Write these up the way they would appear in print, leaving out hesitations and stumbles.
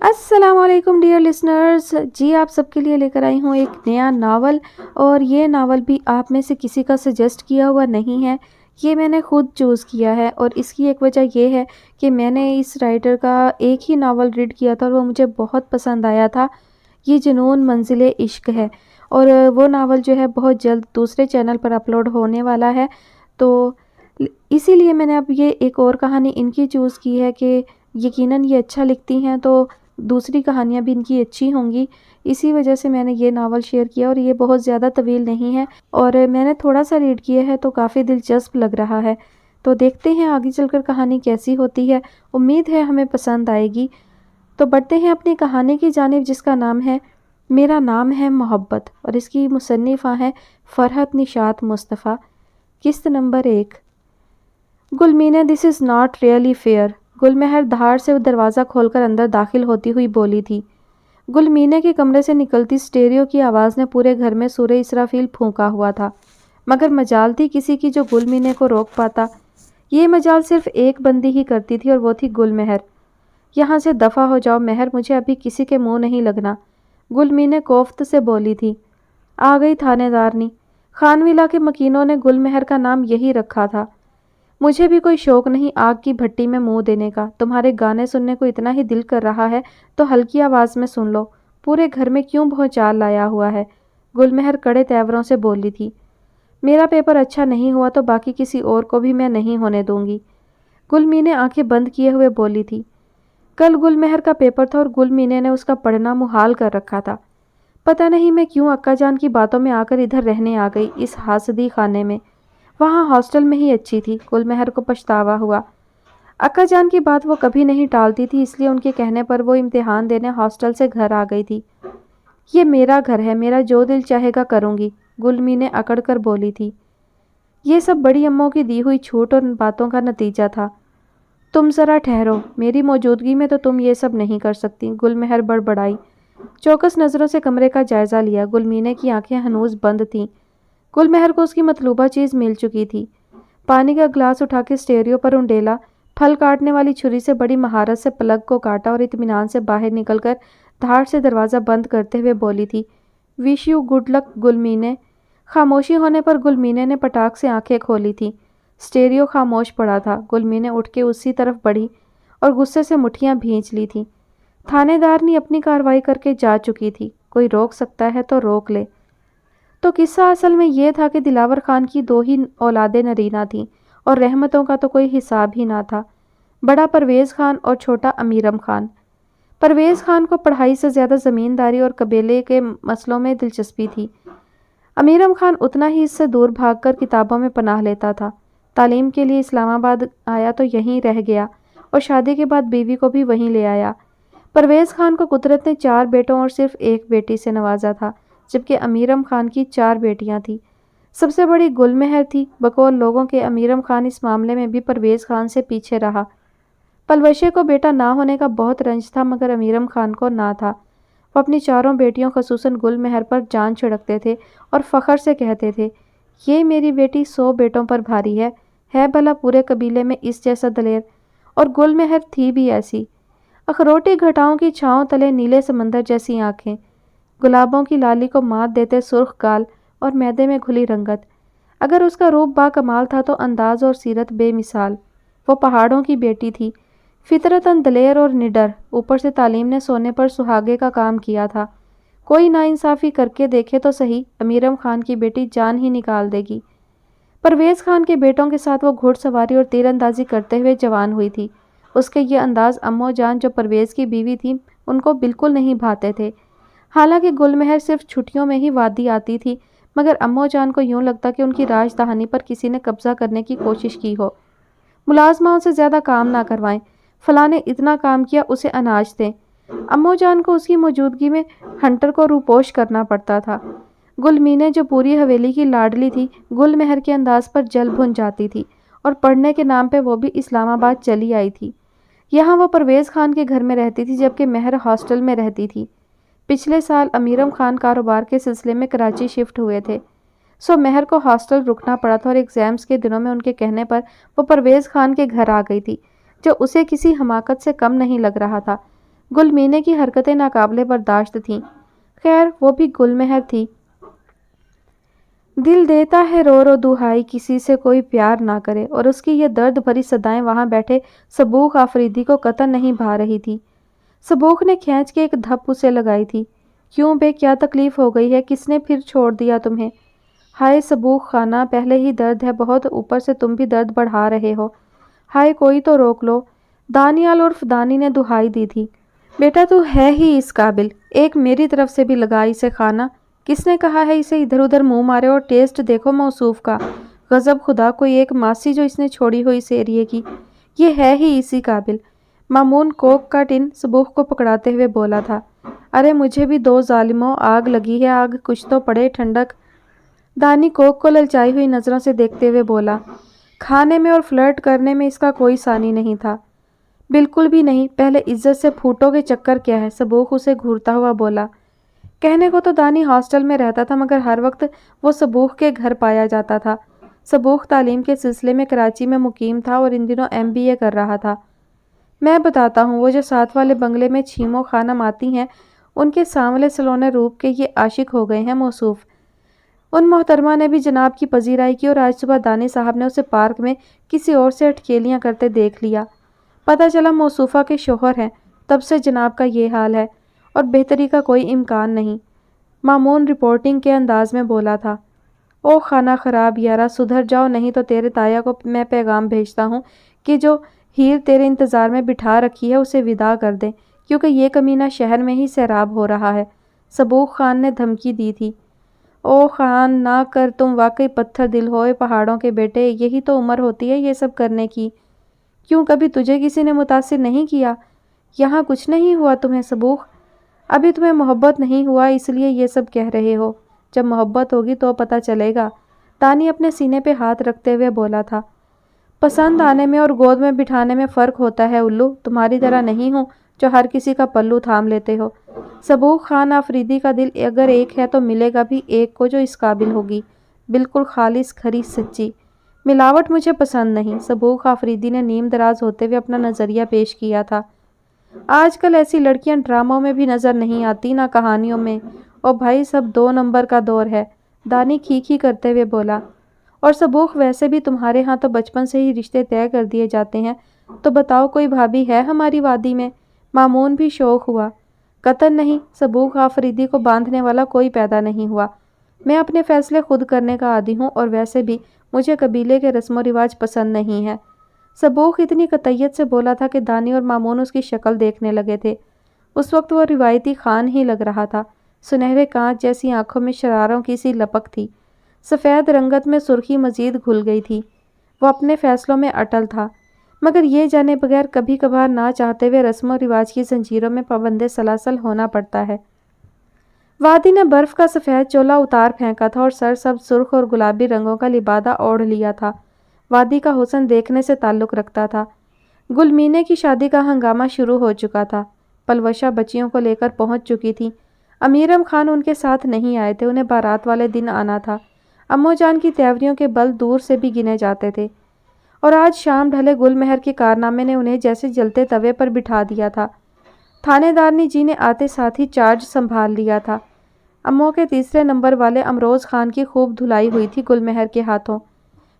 السلام علیکم dear listeners, جی آپ سب کے لیے لے کر آئی ہوں ایک نیا ناول، اور یہ ناول بھی آپ میں سے کسی کا سجیسٹ کیا ہوا نہیں ہے، یہ میں نے خود چوز کیا ہے۔ اور اس کی ایک وجہ یہ ہے کہ میں نے اس رائٹر کا ایک ہی ناول ریڈ کیا تھا اور وہ مجھے بہت پسند آیا تھا۔ یہ جنون منزل عشق ہے، اور وہ ناول جو ہے بہت جلد دوسرے چینل پر اپلوڈ ہونے والا ہے، تو اسی لیے میں نے اب یہ ایک اور کہانی ان کی چوز کی ہے کہ یقیناً یہ اچھا لکھتی ہیں تو دوسری کہانیاں بھی ان کی اچھی ہوں گی۔ اسی وجہ سے میں نے یہ ناول شیئر کیا، اور یہ بہت زیادہ طویل نہیں ہے، اور میں نے تھوڑا سا ریڈ کیا ہے تو کافی دلچسپ لگ رہا ہے۔ تو دیکھتے ہیں آگے چل کر کہانی کیسی ہوتی ہے، امید ہے ہمیں پسند آئے گی۔ تو بڑھتے ہیں اپنی کہانی کی جانب، جس کا نام ہے میرا نام ہے محبت، اور اس کی مصنفہ ہیں فرحت نشاط مصطفیٰ۔ قسط نمبر 1۔ گلمینے this is not really fair, گلمہر دھار سے دروازہ کھول کر اندر داخل ہوتی ہوئی بولی تھی۔ گلمینے کے کمرے سے نکلتی سٹیریو کی آواز نے پورے گھر میں سورہ اسرافیل پھونکا ہوا تھا، مگر مجال تھی کسی کی جو گلمینے کو روک پاتا؟ یہ مجال صرف ایک بندی ہی کرتی تھی، اور وہ تھی گلمہر۔ یہاں سے دفع ہو جاؤ مہر، مجھے ابھی کسی کے منہ نہیں لگنا، گلمینے کوفت سے بولی تھی۔ آ گئی تھانے دارنی، خانویلا کے مکینوں نے گلمہر کا نام یہی رکھا تھا۔ مجھے بھی کوئی شوق نہیں آگ کی بھٹی میں منہ دینے کا، تمہارے گانے سننے کو اتنا ہی دل کر رہا ہے تو ہلکی آواز میں سن لو، پورے گھر میں کیوں بھونچال لایا ہوا ہے؟ گلمہر کڑے تیوروں سے بولی تھی۔ میرا پیپر اچھا نہیں ہوا تو باقی کسی اور کو بھی میں نہیں ہونے دوں گی، گلمینے آنکھیں بند کیے ہوئے بولی تھی۔ کل گلمہر کا پیپر تھا اور گلمینے نے اس کا پڑھنا محال کر رکھا تھا۔ پتہ نہیں میں کیوں اکا جان کی باتوں میں آ کر ادھر رہنے آ گئی، اس حاسدی خانے میں، وہاں ہاسٹل میں ہی اچھی تھی۔ گلمہر کو پچھتاوا ہوا۔ اکا جان کی بات وہ کبھی نہیں ٹالتی تھی، اس لیے ان کے کہنے پر وہ امتحان دینے ہاسٹل سے گھر آ گئی تھی۔ یہ میرا گھر ہے، میرا جو دل چاہے گا کروں گی، گلمینے اکڑ کر بولی تھی۔ یہ سب بڑی اموں کی دی ہوئی چھوٹ اور باتوں کا نتیجہ تھا۔ تم ذرا ٹھہرو، میری موجودگی میں تو تم یہ سب نہیں کر سکتی، گلمہر بڑبڑائی۔ چوکس نظروں سے کمرے کا جائزہ لیا، گلمینے کی آنکھیں ہنوز بند تھیں۔ گلمہر کو اس کی مطلوبہ چیز مل چکی تھی۔ پانی کا گلاس اٹھا کے سٹیریو پر انڈیلا، پھل کاٹنے والی چھری سے بڑی مہارت سے پلگ کو کاٹا اور اطمینان سے باہر نکل کر دھاڑ سے دروازہ بند کرتے ہوئے بولی تھی، وش یو گڈ لک گلمینے۔ خاموشی ہونے پر گلمینے نے پٹاخ سے آنکھیں کھولی تھیں۔ سٹیریو خاموش پڑا تھا۔ گلمینے اٹھ کے اسی طرف بڑھی اور غصے سے مٹھیاں بھینچ لی تھیں۔ تھانے دارنی اپنی کارروائی کر کے جا چکی تھی، کوئی روک سکتا ہے تو روک لے۔ تو قصہ اصل میں یہ تھا کہ دلاور خان کی 2 ہی اولادیں نرینہ تھیں، اور رحمتوں کا تو کوئی حساب ہی نہ تھا، بڑا پرویز خان اور چھوٹا امیرم خان۔ پرویز خان کو پڑھائی سے زیادہ زمینداری اور قبیلے کے مسئلوں میں دلچسپی تھی۔ امیرم خان اتنا ہی اس سے دور بھاگ کر کتابوں میں پناہ لیتا تھا۔ تعلیم کے لیے اسلام آباد آیا تو یہیں رہ گیا، اور شادی کے بعد بیوی کو بھی وہیں لے آیا۔ پرویز خان کو قدرت نے 4 بیٹوں اور صرف 1 بیٹی سے نوازا تھا، جبکہ امیرم خان کی 4 بیٹیاں تھیں۔ سب سے بڑی گلمہر تھی۔ بقول لوگوں کے امیرم خان اس معاملے میں بھی پرویز خان سے پیچھے رہا۔ پلوشے کو بیٹا نہ ہونے کا بہت رنج تھا، مگر امیرم خان کو نہ تھا۔ وہ اپنی 4 بیٹیوں خصوصاً گلمہر پر جان چھڑکتے تھے اور فخر سے کہتے تھے، یہ میری بیٹی 100 بیٹوں پر بھاری ہے بھلا پورے قبیلے میں اس جیسا دلیر، اور گلمہر تھی بھی ایسی۔ اخروٹی گھٹاؤں کی چھاؤں تلے نیلے سمندر جیسی آنکھیں، گلابوں کی لالی کو مات دیتے سرخ گال اور میدے میں گھلی رنگت۔ اگر اس کا روپ با کمال تھا تو انداز اور سیرت بے مثال۔ وہ پہاڑوں کی بیٹی تھی، فطرتاً دلیر اور نڈر، اوپر سے تعلیم نے سونے پر سہاگے کا کام کیا تھا۔ کوئی ناانصافی کر کے دیکھے تو صحیح، امیرم خان کی بیٹی جان ہی نکال دے گی۔ پرویز خان کے بیٹوں کے ساتھ وہ گھڑ سواری اور تیر اندازی کرتے ہوئے جوان ہوئی تھی۔ اس کے یہ انداز امو جان جو پرویز کی بیوی تھی ان کو بالکل نہیں بھاتے تھے۔ حالانکہ گلمہر صرف چھٹیوں میں ہی وادی آتی تھی، مگر امو جان کو یوں لگتا کہ ان کی راج دہانی پر کسی نے قبضہ کرنے کی کوشش کی ہو۔ ملازماؤں سے زیادہ کام نہ کروائیں، فلاں نے اتنا کام کیا اسے اناج دیں۔ امو جان کو اس کی موجودگی میں ہنٹر کو روپوش کرنا پڑتا تھا۔ گلمینے جو پوری حویلی کی لاڈلی تھی، گلمہر کے انداز پر جل بھن جاتی تھی، اور پڑھنے کے نام پہ وہ بھی اسلام آباد چلی آئی تھی۔ یہاں وہ پرویز خان کے گھر میں رہتی تھی، جبکہ مہر ہاسٹل میں رہتی تھی۔ پچھلے سال امیرم خان کاروبار کے سلسلے میں کراچی شفٹ ہوئے تھے، سو مہر کو ہاسٹل رکنا پڑا تھا، اور ایگزامز کے دنوں میں ان کے کہنے پر وہ پرویز خان کے گھر آ گئی تھی، جو اسے کسی حماقت سے کم نہیں لگ رہا تھا۔ گل مینے کی حرکتیں ناقابل برداشت تھیں۔ خیر وہ بھی گل مہر تھی۔ دل دیتا ہے رو رو دہائی کسی سے کوئی پیار نہ کرے، اور اس کی یہ درد بھری صدائیں وہاں بیٹھے سبوخ آفریدی کو قطعاً نہیں بھا رہی تھی۔ سبوخ نے کھینچ کے ایک دھپ اسے لگائی تھی۔ کیوں بے، کیا تکلیف ہو گئی ہے؟ کس نے پھر چھوڑ دیا تمہیں؟ ہائے سبوخ خانہ، پہلے ہی درد ہے بہت، اوپر سے تم بھی درد بڑھا رہے ہو۔ ہائے کوئی تو روک لو۔ دانیال عرف دانی نے دہائی دی تھی۔ بیٹا تو ہے ہی اس قابل، ایک میری طرف سے بھی لگا اسے خانہ۔ کس نے کہا ہے اسے ادھر ادھر منہ مارے؟ اور ٹیسٹ دیکھو موصوف کا، غضب خدا، کوئی ایک ماسی جو اس نے چھوڑی ہو اس ایریے کی، یہ ہے ہی اسی قابل۔ مامون کوک کا ٹن سبوخ کو پکڑاتے ہوئے بولا تھا۔ ارے مجھے بھی دو ظالموں، آگ لگی ہے، آگ کچھ تو پڑے ٹھنڈک۔ دانی کوک کو للچائی ہوئی نظروں سے دیکھتے ہوئے بولا۔ کھانے میں اور فلرٹ کرنے میں اس کا کوئی ثانی نہیں تھا۔ بالکل بھی نہیں، پہلے عزت سے پھوٹو کے چکر کیا ہے؟ سبوخ اسے گھورتا ہوا بولا۔ کہنے کو تو دانی ہاسٹل میں رہتا تھا، مگر ہر وقت وہ سبوخ کے گھر پایا جاتا تھا۔ سبوخ تعلیم کے سلسلے میں کراچی میں مقیم تھا اور ان دنوں MBA کر رہا تھا۔ میں بتاتا ہوں، وہ جو ساتھ والے بنگلے میں چھیموں خانم آتی ہیں، ان کے سانولے سلونے روپ کے یہ عاشق ہو گئے ہیں موصوف۔ ان محترمہ نے بھی جناب کی پذیرائی کی، اور آج صبح دانی صاحب نے اسے پارک میں کسی اور سے اٹکیلیاں کرتے دیکھ لیا۔ پتہ چلا موصوفہ کے شوہر ہیں، تب سے جناب کا یہ حال ہے، اور بہتری کا کوئی امکان نہیں۔ مامون رپورٹنگ کے انداز میں بولا تھا۔ او خانہ خراب یارا، سدھر جاؤ، نہیں تو تیرے تایا کو میں پیغام بھیجتا ہوں کہ جو ہیر تیرے انتظار میں بٹھا رکھی ہے اسے ودا کر دے، کیونکہ یہ کمینہ شہر میں ہی سیراب ہو رہا ہے۔ سبوخ خان نے دھمکی دی تھی۔ او خان نہ کر، تم واقعی پتھر دل ہوئے پہاڑوں کے بیٹے، یہی تو عمر ہوتی ہے یہ سب کرنے کی۔ کیوں کبھی تجھے کسی نے متاثر نہیں کیا؟ یہاں کچھ نہیں ہوا تمہیں سبوخ؟ ابھی تمہیں محبت نہیں ہوا اس لیے یہ سب کہہ رہے ہو، جب محبت ہوگی تو پتہ چلے گا۔ دانی اپنے سینے پہ ہاتھ رکھتے ہوئے بولا تھا۔ پسند آنے میں اور گود میں بٹھانے میں فرق ہوتا ہے الو، تمہاری طرح نہیں ہوں جو ہر کسی کا پلو تھام لیتے ہو۔ سبوخ خان آفریدی کا دل اگر ایک ہے تو ملے گا بھی ایک کو جو اس قابل ہوگی، بالکل خالص کھری سچی۔ ملاوٹ مجھے پسند نہیں، سبوخ آفریدی نے نیم دراز ہوتے ہوئے اپنا نظریہ پیش کیا تھا۔ آج کل ایسی لڑکیاں ڈراموں میں بھی نظر نہیں آتی، نہ کہانیوں میں۔ اور بھائی سب 2 نمبر کا دور ہے، دانی کھیکھی کرتے ہوئے بولا۔ اور سبوخ ویسے بھی تمہارے ہاں تو بچپن سے ہی رشتے طے کر دیے جاتے ہیں، تو بتاؤ کوئی بھابھی ہے ہماری وادی میں؟ مامون بھی شوق ہوا۔ قطعاً نہیں، سبوخ آفریدی کو باندھنے والا کوئی پیدا نہیں ہوا۔ میں اپنے فیصلے خود کرنے کا عادی ہوں، اور ویسے بھی مجھے قبیلے کے رسم و رواج پسند نہیں ہیں۔ سبوخ اتنی قطعیت سے بولا تھا کہ دانی اور مامون اس کی شکل دیکھنے لگے تھے۔ اس وقت وہ روایتی خان ہی لگ رہا تھا۔ سنہرے کانچ جیسی آنکھوں میں شراروں کی سی لپک تھی، سفید رنگت میں سرخی مزید گھل گئی تھی۔ وہ اپنے فیصلوں میں اٹل تھا، مگر یہ جانے بغیر کبھی کبھار نہ چاہتے ہوئے رسم و رواج کی زنجیروں میں پابند سلاسل ہونا پڑتا ہے۔ وادی نے برف کا سفید چولا اتار پھینکا تھا اور سرسبز، سرخ اور گلابی رنگوں کا لبادہ اوڑھ لیا تھا۔ وادی کا حسن دیکھنے سے تعلق رکھتا تھا۔ گل مینے کی شادی کا ہنگامہ شروع ہو چکا تھا۔ پلوشہ بچیوں کو لے کر پہنچ چکی تھی۔ امیرم خان ان کے ساتھ نہیں آئے تھے، انہیں بارات والے دن آنا تھا۔ امو جان کی تیوریوں کے بل دور سے بھی گنے جاتے تھے، اور آج شام ڈھلے گل مہر کے کارنامے نے انہیں جیسے جلتے توے پر بٹھا دیا تھا۔ تھانے دارنی جی نے آتے ساتھ ہی چارج سنبھال لیا تھا۔ امو کے تیسرے نمبر والے امروز خان کی خوب دھلائی ہوئی تھی گل مہر کے ہاتھوں۔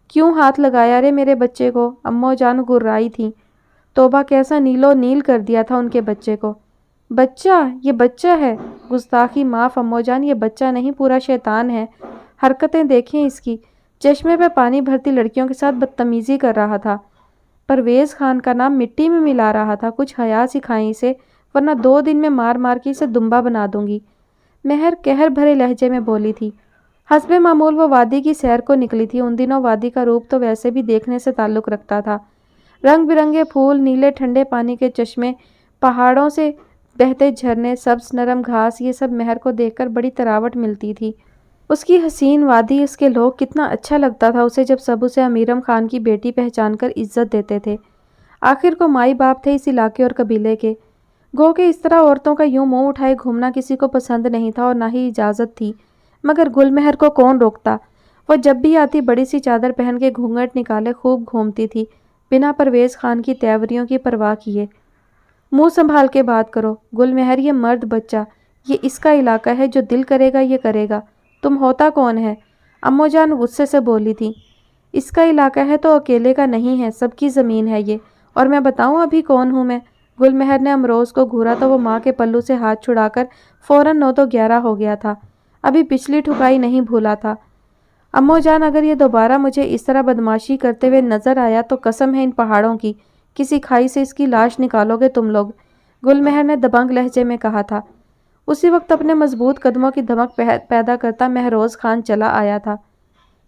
کیوں ہاتھ لگایا رے میرے بچے کو؟ امو جان گررائی تھیں۔ توبہ کیسا نیلو نیل کر دیا تھا ان کے بچے کو۔ بچہ؟ یہ بچہ ہے؟ گستاخی معاف امو جان، یہ بچہ نہیں، پورا شیطان ہے۔ حرکتیں دیکھیں اس کی، چشمے پہ پانی بھرتی لڑکیوں کے ساتھ بدتمیزی کر رہا تھا۔ پرویز خان کا نام مٹی میں ملا رہا تھا۔ کچھ حیا سکھائیں اسے، ورنہ 2 دن میں مار مار کے اسے دمبا بنا دوں گی، مہر قہر بھرے لہجے میں بولی تھی۔ حسب معمول وہ وادی کی سیر کو نکلی تھی۔ ان دنوں وادی کا روپ تو ویسے بھی دیکھنے سے تعلق رکھتا تھا۔ رنگ برنگے پھول، نیلے ٹھنڈے پانی کے چشمے، پہاڑوں سے بہتے جھرنے، سبز نرم گھاس، یہ سب مہر کو دیکھ کر بڑی تراوٹ ملتی تھی۔ اس کی حسین وادی، اس کے لوگ، کتنا اچھا لگتا تھا اسے جب سب اسے امیرم خان کی بیٹی پہچان کر عزت دیتے تھے۔ آخر کو مائی باپ تھے اس علاقے اور قبیلے کے۔ گو کہ اس طرح عورتوں کا یوں منہ اٹھائے گھومنا کسی کو پسند نہیں تھا اور نہ ہی اجازت تھی، مگر گل مہر کو کون روکتا؟ وہ جب بھی آتی بڑی سی چادر پہن کے گھونگھٹ نکالے خوب گھومتی تھی، بنا پرویز خان کی تیوریوں کی پرواہ کیے۔ منہ سنبھال کے بات کرو گل مہر، یہ مرد بچہ، یہ اس کا علاقہ ہے، جو دل کرے گا یہ کرے گا۔ تم ہوتا کون ہے؟ اماں جان غصے سے بولی تھی۔ اس کا علاقہ ہے تو اکیلے کا نہیں ہے، سب کی زمین ہے یہ۔ اور میں بتاؤں ابھی کون ہوں میں؟ گل مہر نے امروز کو گھورا تو وہ ماں کے پلو سے ہاتھ چھڑا کر فوراً 9 تو 11 ہو گیا تھا۔ ابھی پچھلی ٹھکائی نہیں بھولا تھا۔ اماں جان، اگر یہ دوبارہ مجھے اس طرح بدماشی کرتے ہوئے نظر آیا تو قسم ہے ان پہاڑوں کی، کسی کھائی سے اس کی لاش نکالو گے تم لوگ، گل مہر نے دبنگ لہجے میں کہا تھا۔ اسی وقت اپنے مضبوط قدموں کی دھمک پیدا کرتا مہروز خان چلا آیا تھا۔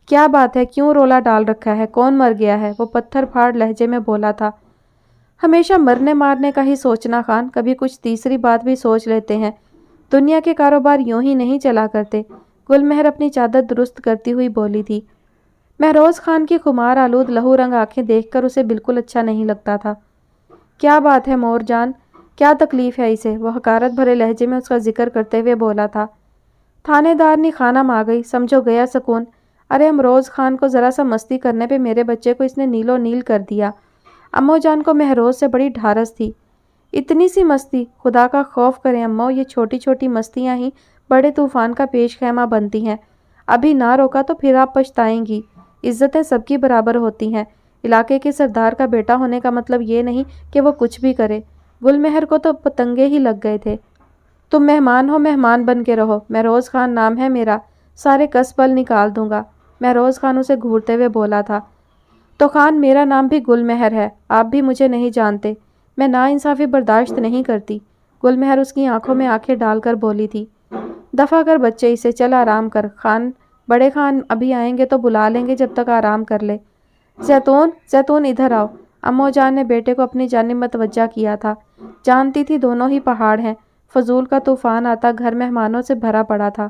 کیا بات ہے، کیوں رولا ڈال رکھا ہے، کون مر گیا ہے؟ وہ پتھر پھاڑ لہجے میں بولا تھا۔ ہمیشہ مرنے مارنے کا ہی سوچنا خان، کبھی کچھ تیسری بات بھی سوچ لیتے ہیں۔ دنیا کے کاروبار یوں ہی نہیں چلا کرتے، گل مہر اپنی چادر درست کرتی ہوئی بولی تھی۔ مہروز خان کی خمار آلود لہو رنگ آنکھیں دیکھ کر اسے بالکل اچھا نہیں لگتا تھا۔ کیا بات ہے مور جان، کیا تکلیف ہے اسے؟ وہ حقارت بھرے لہجے میں اس کا ذکر کرتے ہوئے بولا تھا۔ تھانے دارنی خانم آ گئی، سمجھو گیا سکون۔ ارے امروز خان کو ذرا سا مستی کرنے پہ میرے بچے کو اس نے نیلو نیل کر دیا۔ اماں جان کو مہروز سے بڑی ڈھارس تھی۔ اتنی سی مستی، خدا کا خوف کریں اماں، یہ چھوٹی چھوٹی مستیاں ہی بڑے طوفان کا پیش خیمہ بنتی ہیں۔ ابھی نہ روکا تو پھر آپ پچھتائیں گی۔ عزتیں سب کی برابر ہوتی ہیں۔ علاقے کے سردار کا بیٹا ہونے کا مطلب یہ نہیں کہ وہ کچھ بھی کرے۔ گل مہر کو تو پتنگے ہی لگ گئے تھے۔ تم مہمان ہو، مہمان بن کے رہو، مہروز خان نام ہے میرا، سارے کس بل نکال دوں گا، مہروز خان اسے گھورتے ہوئے بولا تھا۔ تو خان میرا نام بھی گل مہر ہے، آپ بھی مجھے نہیں جانتے، میں ناانصافی برداشت نہیں کرتی، گل مہر اس کی آنکھوں میں آنکھیں ڈال کر بولی تھی۔ دفع کر بچے اسے، چل آرام کر، خان بڑے خان ابھی آئیں گے تو بلا لیں گے، جب تک آرام کر لے۔ زیتون، زیتون ادھر آؤ، اماں جان نے بیٹے کو اپنی جانب متوجہ کیا تھا۔ جانتی تھی دونوں ہی پہاڑ ہیں، فضول کا طوفان آتا گھر مہمانوں سے بھرا پڑا تھا۔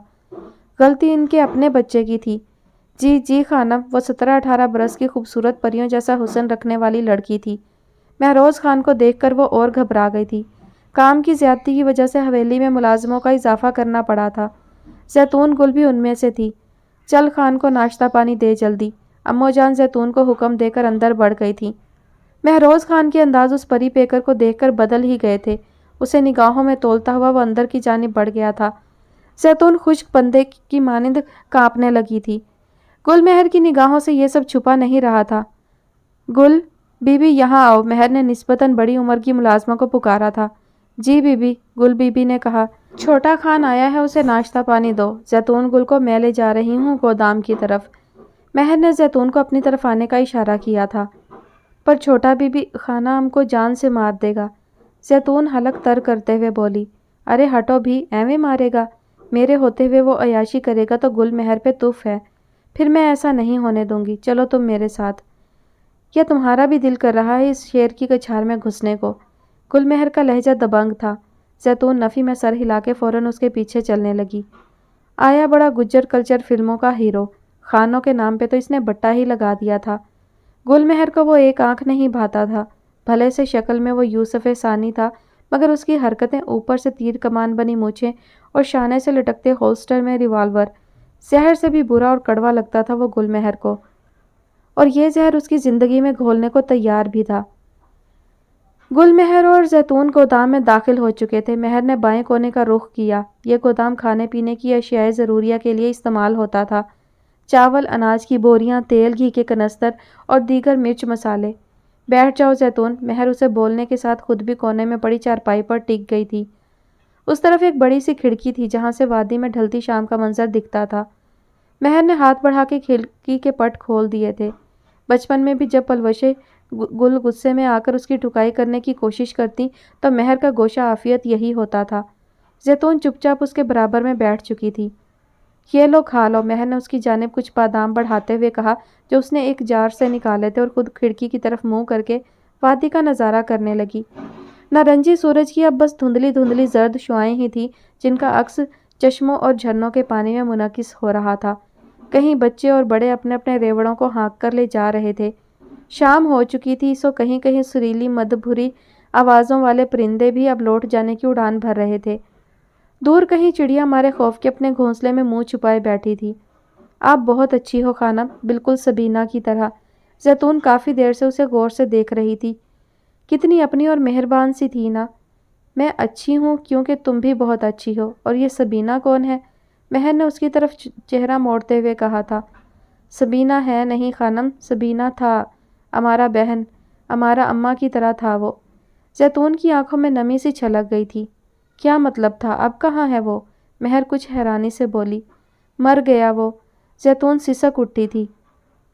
غلطی ان کے اپنے بچے کی تھی۔ جی جی خانم، وہ 17-18 برس کی خوبصورت پریوں جیسا حسن رکھنے والی لڑکی تھی۔ مہروز خان کو دیکھ کر وہ اور گھبرا گئی تھی۔ کام کی زیادتی کی وجہ سے حویلی میں ملازموں کا اضافہ کرنا پڑا تھا۔ زیتون گل بھی ان میں سے تھی۔ چل خان کو ناشتہ پانی دے جلدی، اماں جان زیتون کو حکم دے کر اندر بڑھ گئی تھی۔ مہروز خان کے انداز اس پری پیکر کو دیکھ کر بدل ہی گئے تھے۔ اسے نگاہوں میں تولتا ہوا وہ اندر کی جانب بڑھ گیا تھا۔ زیتون خشک بندے کی مانند کانپنے لگی تھی۔ گل مہر کی نگاہوں سے یہ سب چھپا نہیں رہا تھا۔ گل بی بی یہاں آؤ، مہر نے نسبتاً بڑی عمر کی ملازمہ کو پکارا تھا۔ جی بی بی، گل بی بی نے کہا۔ چھوٹا خان آیا ہے، اسے ناشتہ پانی دو، زیتون گل کو میں لے جا رہی ہوں گودام کی طرف۔ مہر نے زیتون کو اپنی طرف آنے کا اشارہ کیا تھا۔ پر چھوٹا بی بی خانہ ہم کو جان سے مار دے گا، زیتون حلق تر کرتے ہوئے بولی۔ ارے ہٹو بھی، ایویں مارے گا؟ میرے ہوتے ہوئے وہ عیاشی کرے گا تو گل مہر پہ تف ہے، پھر میں ایسا نہیں ہونے دوں گی، چلو تم میرے ساتھ۔ یا تمہارا بھی دل کر رہا ہے اس شیر کی کچھار میں گھسنے کو؟ گل مہر کا لہجہ دبنگ تھا۔ زیتون نفی میں سر ہلا کے فوراً اس کے پیچھے چلنے لگی۔ آیا بڑا گجر کلچر فلموں کا ہیرو، خانوں کے نام پہ تو اس نے بٹا ہی لگا دیا تھا۔ گل مہر کو وہ ایک آنکھ نہیں بھاتا تھا۔ بھلے سے شکل میں وہ یوسف ثانی تھا، مگر اس کی حرکتیں، اوپر سے تیر کمان بنی مونچھیں اور شانے سے لٹکتے ہولسٹر میں ریوالور، زہر سے بھی برا اور کڑوا لگتا تھا وہ گل مہر کو، اور یہ زہر اس کی زندگی میں گھولنے کو تیار بھی تھا۔ گل مہر اور زیتون گودام میں داخل ہو چکے تھے۔ مہر نے بائیں کونے کا رخ کیا۔ یہ گودام کھانے پینے کی اشیاء ضروریہ کے لیے استعمال ہوتا تھا۔ چاول، اناج کی بوریاں، تیل، گھی کے کنستر اور دیگر مرچ مسالے۔ بیٹھ جاؤ زیتون، مہر اسے بولنے کے ساتھ خود بھی کونے میں پڑی چارپائی پر ٹک گئی تھی۔ اس طرف ایک بڑی سی کھڑکی تھی جہاں سے وادی میں ڈھلتی شام کا منظر دکھتا تھا۔ مہر نے ہاتھ بڑھا کے کھڑکی کے پٹ کھول دیے تھے۔ بچپن میں بھی جب پلوشیں گل غصے میں آ کر اس کی ٹھکائی کرنے کی کوشش کرتی تو مہر کا گوشہ عافیت یہی ہوتا تھا۔ زیتون چپ چاپ اس کے برابر میں بیٹھ چکی تھی۔ یہ لو کھا لو، مہر نے اس کی جانب کچھ بادام بڑھاتے ہوئے کہا جو اس نے ایک جار سے نکالے تھے، اور خود کھڑکی کی طرف منہ کر کے وادی کا نظارہ کرنے لگی۔ نارنجی سورج کی اب بس دھندلی دھندلی زرد شعاعیں ہی تھیں جن کا عکس چشموں اور جھرنوں کے پانی میں منعکس ہو رہا تھا۔ کہیں بچے اور بڑے اپنے اپنے ریوڑوں کو ہانک کر لے جا رہے تھے۔ شام ہو چکی تھی، سو کہیں کہیں سریلی مد بھری آوازوں والے پرندے بھی اب لوٹ جانے کی اڑان بھر رہے تھے۔ دور کہیں چڑیا مارے خوف کے اپنے گھونسلے میں منہ چھپائے بیٹھی تھی۔ آپ بہت اچھی ہو خانم، بالکل سبینہ کی طرح۔ زیتون کافی دیر سے اسے غور سے دیکھ رہی تھی۔ کتنی اپنی اور مہربان سی تھی نا، میں اچھی ہوں کیونکہ تم بھی بہت اچھی ہو۔ اور یہ سبینہ کون ہے؟ مہر نے اس کی طرف چہرہ موڑتے ہوئے کہا تھا۔ سبینہ ہے نہیں خانم، سبینہ تھا ہمارا بہن، ہمارا اماں کی طرح تھا وہ۔ زیتون کی آنکھوں میں نمی سی چھلک گئی تھی۔ کیا مطلب تھا؟ اب کہاں ہے وہ؟ مہر کچھ حیرانی سے بولی۔ مر گیا وہ۔ زیتون سسک اٹھی تھی۔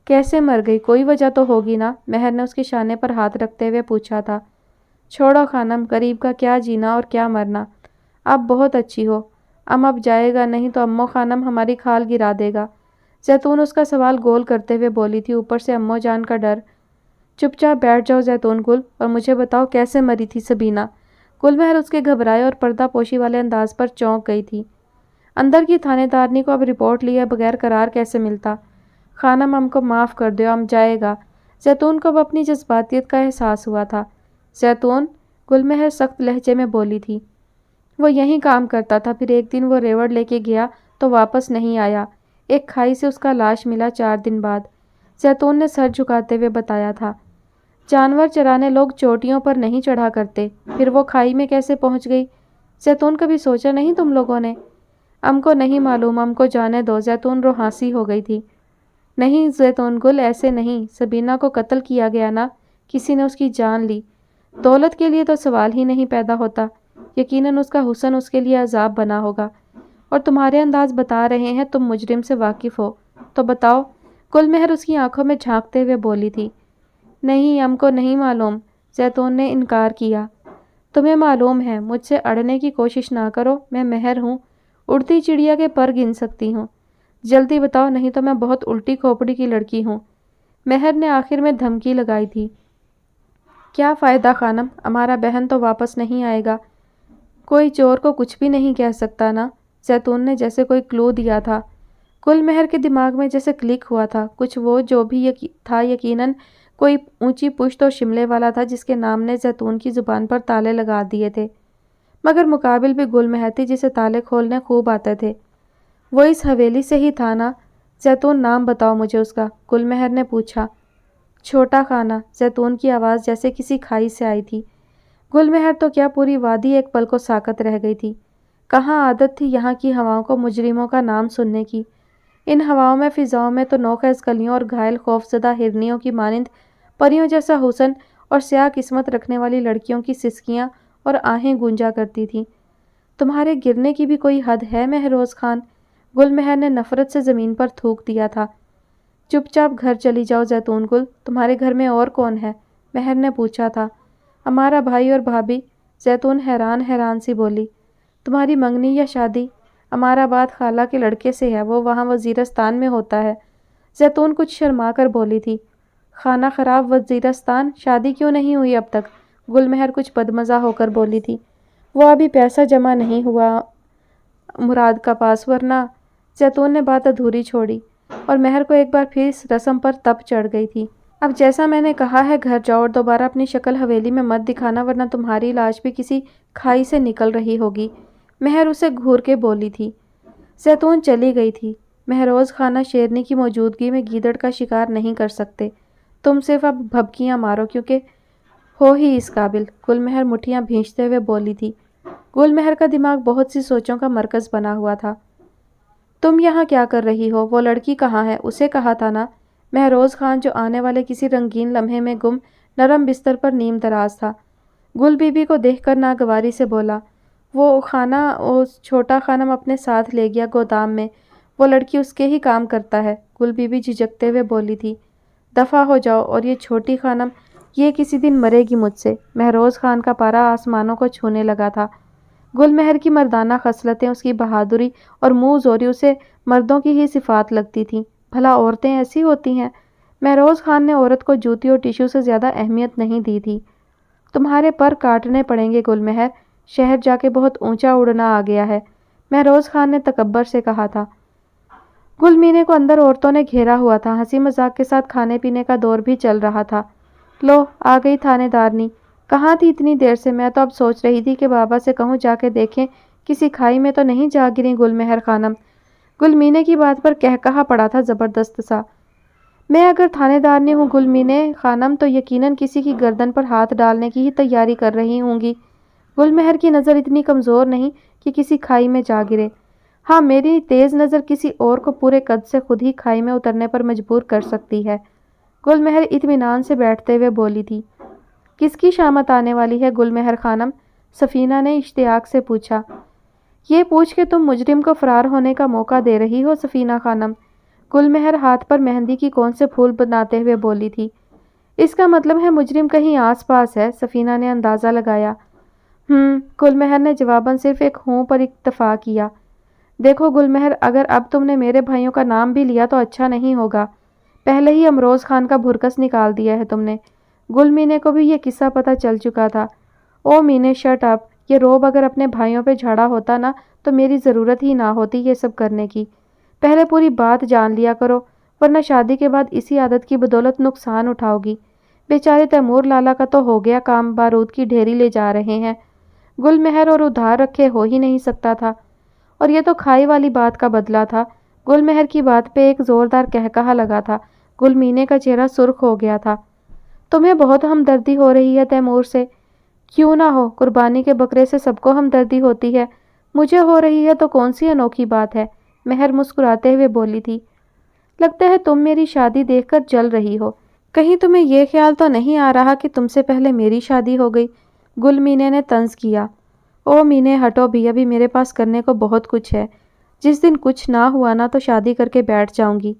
کیسے مر گئی؟ کوئی وجہ تو ہوگی نا؟ مہر نے اس کے شانے پر ہاتھ رکھتے ہوئے پوچھا تھا۔ چھوڑو خانم، غریب کا کیا جینا اور کیا مرنا۔ آپ بہت اچھی ہو۔ اب جائے گا نہیں تو امو خانم ہماری کھال گرا دے گا۔ زیتون اس کا سوال گول کرتے ہوئے بولی تھی، اوپر سے امو جان کا ڈر۔ چپ چاپ بیٹھ جاؤ زیتون گل، اور مجھے بتاؤ کیسے مری تھی سبینہ؟ گل مہر اس کے گھبرائے اور پردہ پوشی والے انداز پر چونک گئی تھی۔ اندر کی تھانے دارنی کو اب رپورٹ لیے بغیر قرار کیسے ملتا؟ خانم ہم کو معاف کر دو، ہم جائے گا۔ زیتون کو اب اپنی جذباتیت کا احساس ہوا تھا۔ زیتون، گل مہر سخت لہجے میں بولی تھی۔ وہ یہیں کام کرتا تھا، پھر ایک دن وہ ریوڑ لے کے گیا تو واپس نہیں آیا۔ ایک کھائی سے اس کا لاش ملا 4 دن بعد۔ زیتون نے سر جھکاتے ہوئے بتایا تھا۔ جانور چرانے لوگ چوٹیوں پر نہیں چڑھا کرتے، پھر وہ کھائی میں کیسے پہنچ گئی؟ زیتون کبھی سوچا نہیں تم لوگوں نے؟ ہم کو نہیں معلوم، ہم کو جانے دو۔ زیتون روحانسی ہو گئی تھی۔ نہیں زیتون گل، ایسے نہیں، سبینہ کو قتل کیا گیا نا، کسی نے اس کی جان لی۔ دولت کے لیے تو سوال ہی نہیں پیدا ہوتا۔ یقیناً اس کا حسن اس کے لیے عذاب بنا ہوگا، اور تمہارے انداز بتا رہے ہیں تم مجرم سے واقف ہو، تو بتاؤ۔ گل مہر اس کی آنکھوں میں جھانکتے ہوئے بولی تھی۔ نہیں، ہم کو نہیں معلوم، زیتون نے انکار کیا۔ تمہیں معلوم ہے، مجھ سے اڑنے کی کوشش نہ کرو، میں مہر ہوں، اڑتی چڑیا کے پر گن سکتی ہوں۔ جلدی بتاؤ، نہیں تو میں بہت الٹی کھوپڑی کی لڑکی ہوں۔ مہر نے آخر میں دھمکی لگائی تھی۔ کیا فائدہ خانم، ہمارا بہن تو واپس نہیں آئے گا۔ کوئی چور کو کچھ بھی نہیں کہہ سکتا نا؟ زیتون نے جیسے کوئی کلو دیا تھا۔ گل مہر کے دماغ میں جیسے کلک ہوا تھا کچھ، وہ جو بھی تھا یقیناً کوئی اونچی پشت اور شملے والا تھا جس کے نام نے زیتون کی زبان پر تالے لگا دیے تھے، مگر مقابل بھی گل مہر تھی جسے تالے کھولنے خوب آتے تھے۔ وہ اس حویلی سے ہی تھا نا؟ زیتون نام بتاؤ مجھے اس کا، گل مہر نے پوچھا۔ چھوٹا خانہ، زیتون کی آواز جیسے کسی کھائی سے آئی تھی۔ گل مہر تو کیا پوری وادی ایک پل کو ساکت رہ گئی تھی۔ کہاں عادت تھی یہاں کی ہواؤں کو مجرموں کا نام سننے کی۔ ان ہواؤں میں، فضاؤں میں تو نوخیز کلیوں اور گھائل خوف زدہ ہرنیوں کی مانند پریوں جیسا حسن اور سیاہ قسمت رکھنے والی لڑکیوں کی سسکیاں اور آہیں گونجا کرتی تھیں۔ تمہارے گرنے کی بھی کوئی حد ہے مہروز خان؟ گل مہر نے نفرت سے زمین پر تھوک دیا تھا۔ چپ چاپ گھر چلی جاؤ زیتون گل، تمہارے گھر میں اور کون ہے؟ مہر نے پوچھا تھا۔ ہمارا بھائی اور بھابھی، زیتون حیران سی بولی۔ تمہاری منگنی یا شادی؟ ہمارا بات خالہ کے لڑکے سے ہے، وہ وہاں وزیرستان میں ہوتا ہے۔ زیتون کچھ شرما کر بولی تھی۔ خانہ خراب وزیرستان، شادی کیوں نہیں ہوئی اب تک؟ گل مہر کچھ بدمزہ ہو کر بولی تھی۔ وہ ابھی پیسہ جمع نہیں ہوا مراد کا پاس، ورنہ… زیتون نے بات ادھوری چھوڑی، اور مہر کو ایک بار پھر اس رسم پر تپ چڑھ گئی تھی۔ اب جیسا میں نے کہا ہے گھر جاؤ اور دوبارہ اپنی شکل حویلی میں مت دکھانا، ورنہ تمہاری لاش بھی کسی کھائی سے نکل رہی ہوگی۔ مہر اسے گھور کے بولی تھی۔ زیتون چلی گئی تھی۔ مہروز خانہ شیرنی کی موجودگی میں گیدڑ کا شکار نہیں کر سکتے۔ تم صرف اب بھبکیاں مارو کیونکہ ہو ہی اس قابل، گل مہر مٹھیاں بھینچتے ہوئے بولی تھی۔ گل مہر کا دماغ بہت سی سوچوں کا مرکز بنا ہوا تھا۔ تم یہاں کیا کر رہی ہو؟ وہ لڑکی کہاں ہے؟ اسے کہا تھا نا؟ مہروز خان جو آنے والے کسی رنگین لمحے میں گم نرم بستر پر نیم دراز تھا، گل بی بی کو دیکھ کر ناگواری سے بولا۔ وہ چھوٹا خانم اپنے ساتھ لے گیا گودام میں، وہ لڑکی اس کے ہی کام کرتا ہے، گل بی بی جھجکتے ہوئے بولی تھی۔ دفع ہو جاؤ، اور یہ چھوٹی خانم، یہ کسی دن مرے گی مجھ سے۔ مہروز خان کا پارا آسمانوں کو چھونے لگا تھا۔ گل مہر کی مردانہ خصلتیں، اس کی بہادری اور منہ زوری اسے مردوں کی ہی صفات لگتی تھیں۔ بھلا عورتیں ایسی ہوتی ہیں؟ مہروز خان نے عورت کو جوتی اور ٹیشو سے زیادہ اہمیت نہیں دی تھی۔ تمہارے پر کاٹنے پڑیں گے گل مہر، شہر جا کے بہت اونچا اڑنا آ گیا ہے، مہروز خان نے تکبر سے کہا تھا۔ گل مینے کو اندر عورتوں نے گھیرا ہوا تھا، ہنسی مذاق کے ساتھ کھانے پینے کا دور بھی چل رہا تھا۔ لو آ گئی تھانے دارنی۔ کہاں تھی اتنی دیر سے؟ میں تو اب سوچ رہی تھی کہ بابا سے کہوں جا کے دیکھیں کسی کھائی میں تو نہیں جا گری گل مہر خانم۔ گل مینے کی بات پر کہا پڑا تھا زبردست سا۔ میں اگر تھانے دارنی ہوں گل مینے خانم تو یقیناً کسی کی گردن پر ہاتھ ڈالنے کی ہی تیاری کر رہی ہوں گی۔ گل مہر کی نظر اتنی کمزور نہیں کہ کسی کھائی میں جا گرے۔ ہاں، میری تیز نظر کسی اور کو پورے قد سے خود ہی کھائی میں اترنے پر مجبور کر سکتی ہے۔ گل مہر اطمینان سے بیٹھتے ہوئے بولی تھی۔ کس کی شامت آنے والی ہے گل مہر خانم؟ سفینہ نے اشتیاق سے پوچھا۔ یہ پوچھ کے تم مجرم کو فرار ہونے کا موقع دے رہی ہو سفینہ خانم؟ گل مہر ہاتھ پر مہندی کی کون سے پھول بناتے ہوئے بولی تھی۔ اس کا مطلب ہے مجرم کہیں آس پاس ہے، سفینہ نے اندازہ لگایا۔ گل مہر نے جواباً صرف ایک ہوں پر اکتفا کیا۔ دیکھو گل مہر، اگر اب تم نے میرے بھائیوں کا نام بھی لیا تو اچھا نہیں ہوگا۔ پہلے ہی امروز خان کا بھرکس نکال دیا ہے تم نے۔ گل مینے کو بھی یہ قصہ پتہ چل چکا تھا۔ او مینے، شٹ اپ! یہ روب اگر اپنے بھائیوں پہ جھاڑا ہوتا نا تو میری ضرورت ہی نہ ہوتی یہ سب کرنے کی۔ پہلے پوری بات جان لیا کرو، ورنہ شادی کے بعد اسی عادت کی بدولت نقصان اٹھاؤ گی۔ بیچارے تیمور لالا کا تو ہو گیا کام، بارود کی ڈھیری لے جا رہے ہیں۔ گل مہر اور ادھار رکھے ہو ہی نہیں سکتا تھا، اور یہ تو کھائی والی بات کا بدلہ تھا۔ گل مہر کی بات پہ ایک زوردار قہقہا لگا تھا۔ گل مینے کا چہرہ سرخ ہو گیا تھا۔ تمہیں بہت ہمدردی ہو رہی ہے تیمور سے۔ کیوں نہ ہو، قربانی کے بکرے سے سب کو ہمدردی ہوتی ہے۔ مجھے ہو رہی ہے تو کون سی انوکھی بات ہے؟ مہر مسکراتے ہوئے بولی تھی۔ لگتا ہے تم میری شادی دیکھ کر جل رہی ہو۔ کہیں تمہیں یہ خیال تو نہیں آ رہا کہ تم سے پہلے میری شادی ہو گئی؟ گل مینے نے طنز کیا۔ او مینے ہٹو بھی، ابھی میرے پاس کرنے کو بہت کچھ ہے۔ جس دن کچھ نہ ہوا نا تو شادی کر کے بیٹھ جاؤں گی۔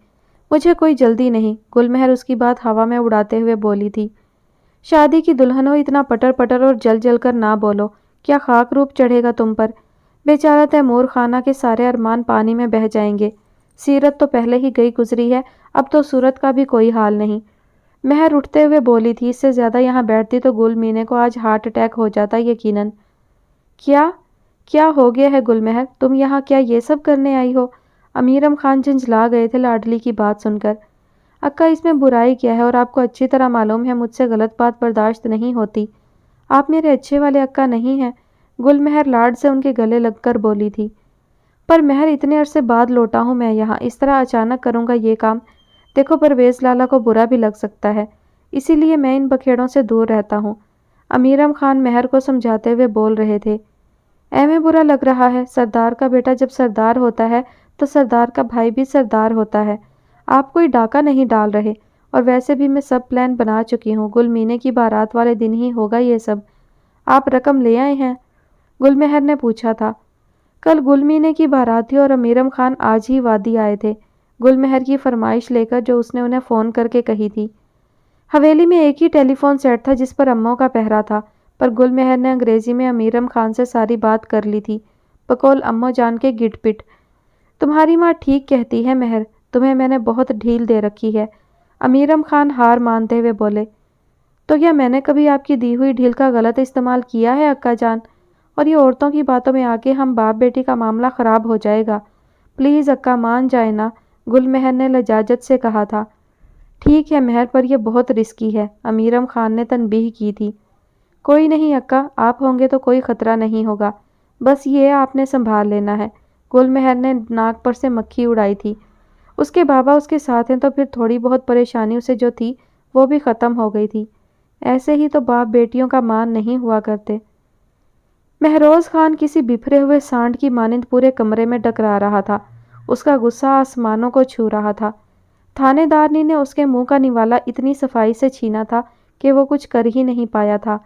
مجھے کوئی جلدی نہیں۔ گل مہر اس کی بات ہوا میں اڑاتے ہوئے بولی تھی۔ شادی کی دلہن ہو، اتنا پٹر پٹر اور جل جل کر نہ بولو، کیا خاک روپ چڑھے گا تم پر؟ بیچارہ تیمور خانہ کے سارے ارمان پانی میں بہہ جائیں گے۔ سیرت تو پہلے ہی گئی گزری ہے، اب تو صورت کا بھی کوئی حال نہیں۔ مہر اٹھتے ہوئے بولی تھی۔ اس سے زیادہ یہاں بیٹھتی تو گل مینے کو آج ہارٹ اٹیک ہو جاتا یقیناً۔ کیا ہو گیا ہے گل مہر؟ تم یہاں کیا یہ سب کرنے آئی ہو؟ امیرم خان جھنجھلا گئے تھے لاڈلی کی بات سن کر۔ اکا، اس میں برائی کیا ہے؟ اور آپ کو اچھی طرح معلوم ہے مجھ سے غلط بات برداشت نہیں ہوتی۔ آپ میرے اچھے والے اکا نہیں ہیں۔ گل مہر لاڈ سے ان کے گلے لگ کر بولی تھی۔ پر مہر، اتنے عرصے بعد لوٹا ہوں میں یہاں، اس طرح اچانک کروں گا یہ کام؟ دیکھو پرویز لالا کو برا بھی لگ سکتا ہے، اسی لیے میں ان بکھیڑوں سے دور رہتا ہوں۔ امیرم خان مہر کو سمجھاتے ہوئے بول رہے تھے۔ ایویں برا لگ رہا ہے؟ سردار کا بیٹا جب سردار ہوتا ہے تو سردار کا بھائی بھی سردار ہوتا ہے۔ آپ کوئی ڈاکہ نہیں ڈال رہے، اور ویسے بھی میں سب پلان بنا چکی ہوں۔ گل مینے کی بارات والے دن ہی ہوگا یہ سب۔ آپ رقم لے آئے ہیں؟ گل مہر نے پوچھا تھا۔ کل گل مینے کی بارات تھی اور امیرم خان آج ہی وادی آئے تھے، گل مہر کی فرمائش لے کر جو اس نے انہیں فون کر کے کہی تھی۔ حویلی میں ایک ہی ٹیلی فون سیٹ تھا جس پر اموں کا پہرا تھا، پر گل مہر نے انگریزی میں امیرم خان سے ساری بات کر لی تھی، بقول اموں جان کے گٹ پٹ۔ تمہاری ماں ٹھیک کہتی ہے مہر، تمہیں میں نے بہت ڈھیل دے رکھی ہے۔ امیرم خان ہار مانتے ہوئے بولے۔ تو کیا میں نے کبھی آپ کی دی ہوئی ڈھیل کا غلط استعمال کیا ہے اکا جان؟ اور یہ عورتوں کی باتوں میں آ کے ہم باپ بیٹی کا معاملہ خراب ہو جائے گا۔ پلیز اکا مان جائے نا، گل مہر نے لجاجت سے کہا تھا۔ ٹھیک ہے مہر، پر یہ بہت رسکی ہے، امیرم خان نے تنبیہ کی تھی۔ کوئی نہیں اکا، آپ ہوں گے تو کوئی خطرہ نہیں ہوگا، بس یہ آپ نے سنبھال لینا ہے۔ گل مہر نے ناک پر سے مکھی اڑائی تھی۔ اس کے بابا اس کے ساتھ ہیں تو پھر تھوڑی بہت پریشانی اسے جو تھی وہ بھی ختم ہو گئی تھی۔ ایسے ہی تو باپ بیٹیوں کا مان نہیں ہوا کرتے۔ مہروز خان کسی بپھرے ہوئے سانڈ کی مانند پورے کمرے میں ڈکرا رہا تھا، اس کا غصہ آسمانوں کو چھو رہا تھا۔ تھانے دارنی نے اس کے منہ کا نوالا اتنی صفائی سے چھینا تھا کہ وہ کچھ کر ہی نہیں پایا تھا۔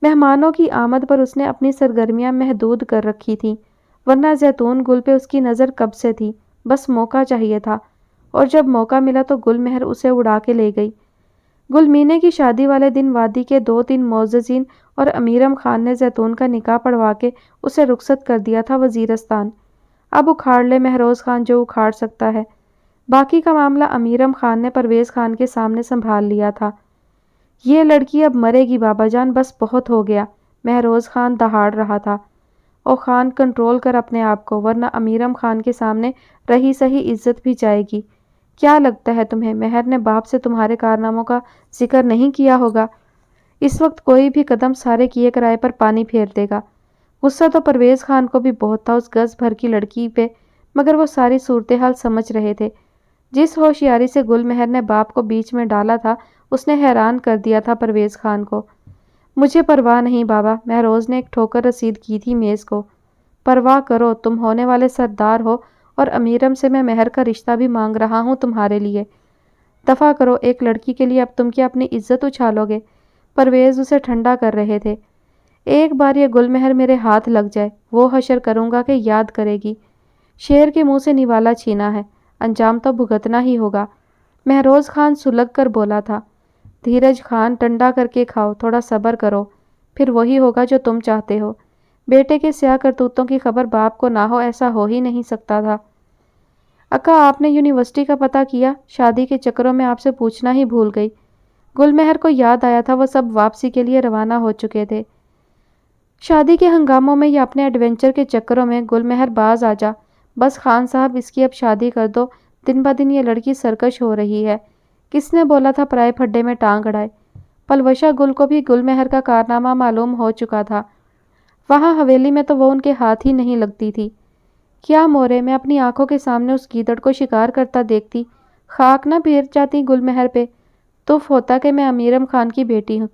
مہمانوں کی آمد پر اس نے اپنی سرگرمیاں محدود کر رکھی تھیں، ورنہ زیتون گل پہ اس کی نظر کب سے تھی، بس موقع چاہیے تھا، اور جب موقع ملا تو گل مہر اسے اڑا کے لے گئی۔ گل مینے کی شادی والے دن وادی کے 2-3 معززین اور امیرم خان نے زیتون کا نکاح پڑھوا کے اسے رخصت کر دیا تھا وزیرستان۔ اب اکھاڑ لے مہروز خان جو اکھاڑ سکتا ہے، باقی کا معاملہ امیرم خان نے پرویز خان کے سامنے سنبھال لیا تھا۔ یہ لڑکی اب مرے گی بابا جان، بس بہت ہو گیا، مہروز خان دہاڑ رہا تھا۔ او خان، کنٹرول کر اپنے آپ کو، ورنہ امیرم خان کے سامنے رہی سہی عزت بھی جائے گی۔ کیا لگتا ہے تمہیں مہر نے باپ سے تمہارے کارناموں کا ذکر نہیں کیا ہوگا؟ اس وقت کوئی بھی قدم سارے کیے کرائے پر پانی پھیر دے گا۔ غصہ تو پرویز خان کو بھی بہت تھا اس گز بھر کی لڑکی پہ، مگر وہ ساری صورتحال سمجھ رہے تھے۔ جس ہوشیاری سے گل مہر نے باپ کو بیچ میں ڈالا تھا اس نے حیران کر دیا تھا پرویز خان کو۔ مجھے پرواہ نہیں بابا، مہروز نے ایک ٹھوکر رسید کی تھی میز کو۔ پرواہ کرو، تم ہونے والے سردار ہو اور امیرم سے میں مہر کا رشتہ بھی مانگ رہا ہوں تمہارے لیے۔ دفع کرو، ایک لڑکی کے لیے اب تم کیا اپنی عزت اچھالو گے؟ پرویز اسے ٹھنڈا کر رہے تھے۔ ایک بار یہ گل مہر میرے ہاتھ لگ جائے، وہ حشر کروں گا کہ یاد کرے گی۔ شیر کے منہ سے نوالا چھینا ہے، انجام تو بھگتنا ہی ہوگا۔ مہروز خان سلگ کر بولا تھا۔ دھیرج خان، ٹنڈا کر کے کھاؤ، تھوڑا صبر کرو، پھر وہی ہوگا جو تم چاہتے ہو۔ بیٹے کے سیاہ کرتوتوں کی خبر باپ کو نہ ہو، ایسا ہو ہی نہیں سکتا تھا۔ اکا، آپ نے یونیورسٹی کا پتہ کیا؟ شادی کے چکروں میں آپ سے پوچھنا ہی بھول گئی۔ گل مہر کو یاد آیا تھا وہ سب واپسی کے لیے روانہ ہو چکے تھے۔ شادی کے ہنگاموں میں یا اپنے ایڈونچر کے چکروں میں گل مہر باز آ جا۔ بس خان صاحب، اس کی اب شادی کر دو، دن بہ دن یہ لڑکی سرکش ہو رہی ہے۔ کس نے بولا تھا پرائے پھڈے میں ٹانگ اڑائے؟ پلوشا گل کو بھی گل مہر کا کارنامہ معلوم ہو چکا تھا۔ وہاں حویلی میں تو وہ ان کے ہاتھ ہی نہیں لگتی تھی۔ کیا مورے، میں اپنی آنکھوں کے سامنے اس گیدڑ کو شکار کرتا دیکھتی، خاک نہ پھیر جاتی گل مہر پہ؟ تف ہوتا کہ میں امیرم خان کی بیٹی ہوں۔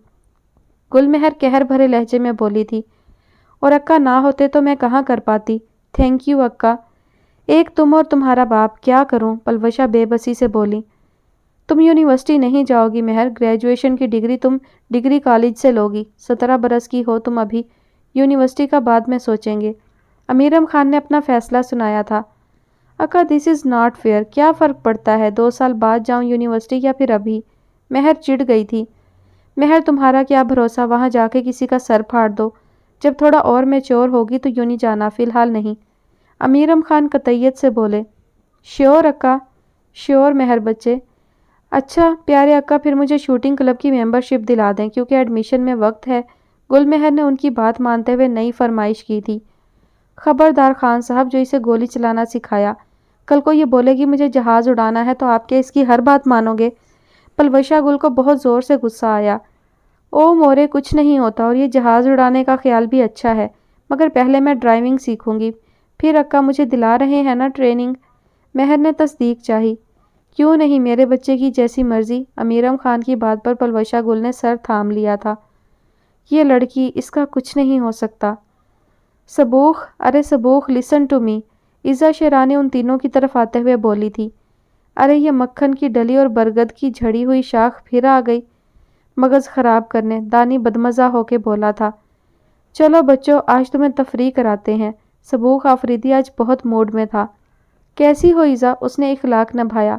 گل مہر قہر بھرے لہجے میں بولی تھی۔ اور اکا نہ ہوتے تو میں کہاں کر پاتی۔ تھینک یو اکا۔ ایک تم اور تمہارا باپ، کیا کروں؟ پلوشا بے بسی سے بولی۔ تم یونیورسٹی نہیں جاؤ گی مہر، گریجویشن کی ڈگری تم ڈگری کالج سے لوگی۔ 17 برس کی ہو تم ابھی، یونیورسٹی کا بعد میں سوچیں گے۔ امیرم خان نے اپنا فیصلہ سنایا تھا۔ اکا، دس از ناٹ فیئر، کیا فرق پڑتا ہے 2 سال بعد جاؤں یونیورسٹی یا پھر ابھی؟ مہر چڑ گئی تھی۔ مہر، تمہارا کیا بھروسہ، وہاں جا کے کسی کا سر پھاڑ دو۔ جب تھوڑا اور میچور ہوگی تو یوں نہیں جانا، فی الحال نہیں۔ امیرم خان قطعیت سے بولے۔ شیور اکا، شیور مہر بچے۔ اچھا پیارے اکا، پھر مجھے شوٹنگ کلب کی ممبرشپ دلا دیں کیونکہ ایڈمیشن میں وقت ہے۔ گل مہر نے ان کی بات مانتے ہوئے نئی فرمائش کی تھی۔ خبردار خان صاحب، جو اسے گولی چلانا سکھایا، کل کو یہ بولے گی مجھے جہاز اڑانا ہے تو آپ کیا اس کی ہر بات مانو گے؟ پلوشا گل کو بہت زور سے غصہ آیا۔ او مورے، کچھ نہیں ہوتا، اور یہ جہاز اڑانے کا خیال بھی اچھا ہے، مگر پہلے میں ڈرائیونگ سیکھوں گی۔ پھر اکا مجھے دلا رہے ہیں نا ٹریننگ؟ مہر نے تصدیق چاہی۔ کیوں نہیں، میرے بچے کی جیسی مرضی۔ امیرم خان کی بات پر پلوشا گل نے سر تھام لیا تھا۔ یہ لڑکی، اس کا کچھ نہیں ہو سکتا۔ سبوخ، ارے سبوخ، لسن ٹو می، عزا شیرانی ان تینوں کی طرف آتے ہوئے بولی تھی۔ ارے یہ مکھن کی ڈلی اور برگد کی جھڑی ہوئی شاخ پھر آ گئی مغز خراب کرنے، دانی بدمزہ ہو کے بولا تھا۔ چلو بچوں، آج تمہیں تفریح کراتے ہیں۔ سبوخ آفریدی آج بہت موڈ میں تھا۔ کیسی ہو عزا؟ اس نے اخلاق نبھایا۔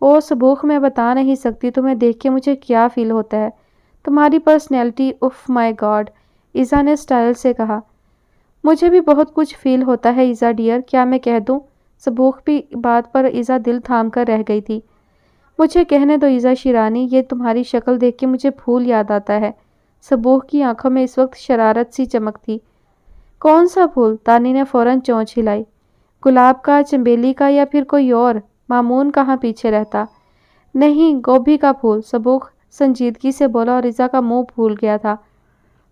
او سبوخ، میں بتا نہیں سکتی تمہیں دیکھ کے مجھے کیا فیل ہوتا ہے، تمہاری پرسنالٹی، اف مائی گاڈ، عزا نے سٹائل سے کہا۔ مجھے بھی بہت کچھ فیل ہوتا ہے عزا ڈیئر، کیا میں کہہ دوں؟ سبوخ بھی بات پر عزا دل تھام کر رہ گئی تھی۔ مجھے کہنے دو عزا شیرانی، یہ تمہاری شکل دیکھ کے مجھے پھول یاد آتا ہے۔ سبوخ کی آنکھوں میں اس وقت شرارت سی چمک تھی۔ کون سا پھول؟ دانی نے فوراً چونچ ہلائی۔ گلاب کا، چنبیلی کا، یا پھر کوئی اور؟ مامون کہاں پیچھے رہتا۔ نہیں، گوبھی کا پھول، سبوخ سنجیدگی سے بولا اور عزا کا منہ پھول گیا تھا۔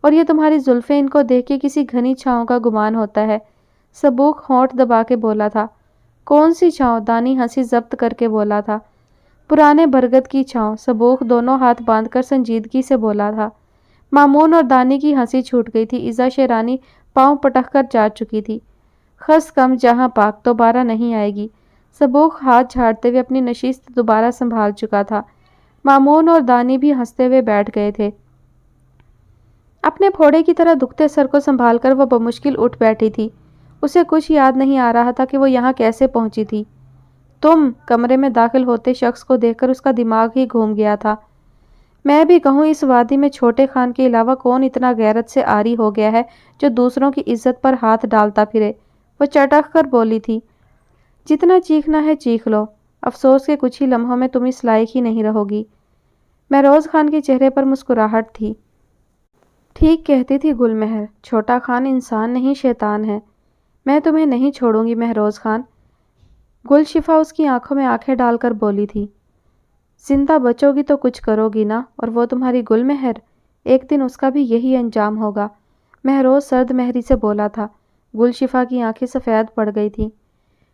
اور یہ تمہاری زلفیں، ان کو دیکھ کے کسی گھنی چھاؤں کا گمان ہوتا ہے۔ سبوخ ہونٹ دبا کے بولا تھا۔ کون سی چھاؤں؟ دانی ہنسی ضبط کر کے بولا تھا۔ پرانے برگد کی چھاؤں، سبوخ دونوں ہاتھ باندھ کر سنجیدگی سے بولا تھا۔ مامون اور دانی کی ہنسی چھوٹ گئی تھی۔ عزا شیرانی پاؤں پٹک کر جا چکی تھی۔ خس کم جہاں پاک، دوبارہ نہیں آئے گی۔ سبوخ ہاتھ جھاڑتے ہوئے اپنی نشست دوبارہ سنبھال چکا تھا۔ مامون اور دانی بھی ہنستے ہوئے بیٹھ گئے تھے۔ اپنے پھوڑے کی طرح دکھتے سر کو سنبھال کر وہ بمشکل اٹھ بیٹھی تھی۔ اسے کچھ یاد نہیں آ رہا تھا کہ وہ یہاں کیسے پہنچی تھی۔ تم، کمرے میں داخل ہوتے شخص کو دیکھ کر اس کا دماغ ہی گھوم گیا تھا۔ میں بھی کہوں، اس وادی میں چھوٹے خان کے علاوہ کون اتنا غیرت سے عاری ہو گیا ہے جو دوسروں کی عزت پر ہاتھ ڈالتا پھرے؟ وہ چٹخ کر بولی تھی۔ جتنا چیخنا ہے چیخ لو، افسوس کے کچھ ہی لمحوں میں تم اس لائق ہی نہیں رہو گی۔ مہروز خان کے چہرے پر مسکراہٹ تھی۔ ٹھیک کہتی تھی گل مہر، چھوٹا خان انسان نہیں شیطان ہے۔ میں تمہیں نہیں چھوڑوں گی مہروز خان۔ گل شفا اس کی آنکھوں میں آنکھیں ڈال کر بولی تھی۔ زندہ بچو گی تو کچھ کرو گی نا، اور وہ تمہاری گل مہر، ایک دن اس کا بھی یہی انجام ہوگا۔ مہروز سرد مہری سے بولا تھا۔ گل شفا کی آنکھیں سفید پڑ گئی تھیں۔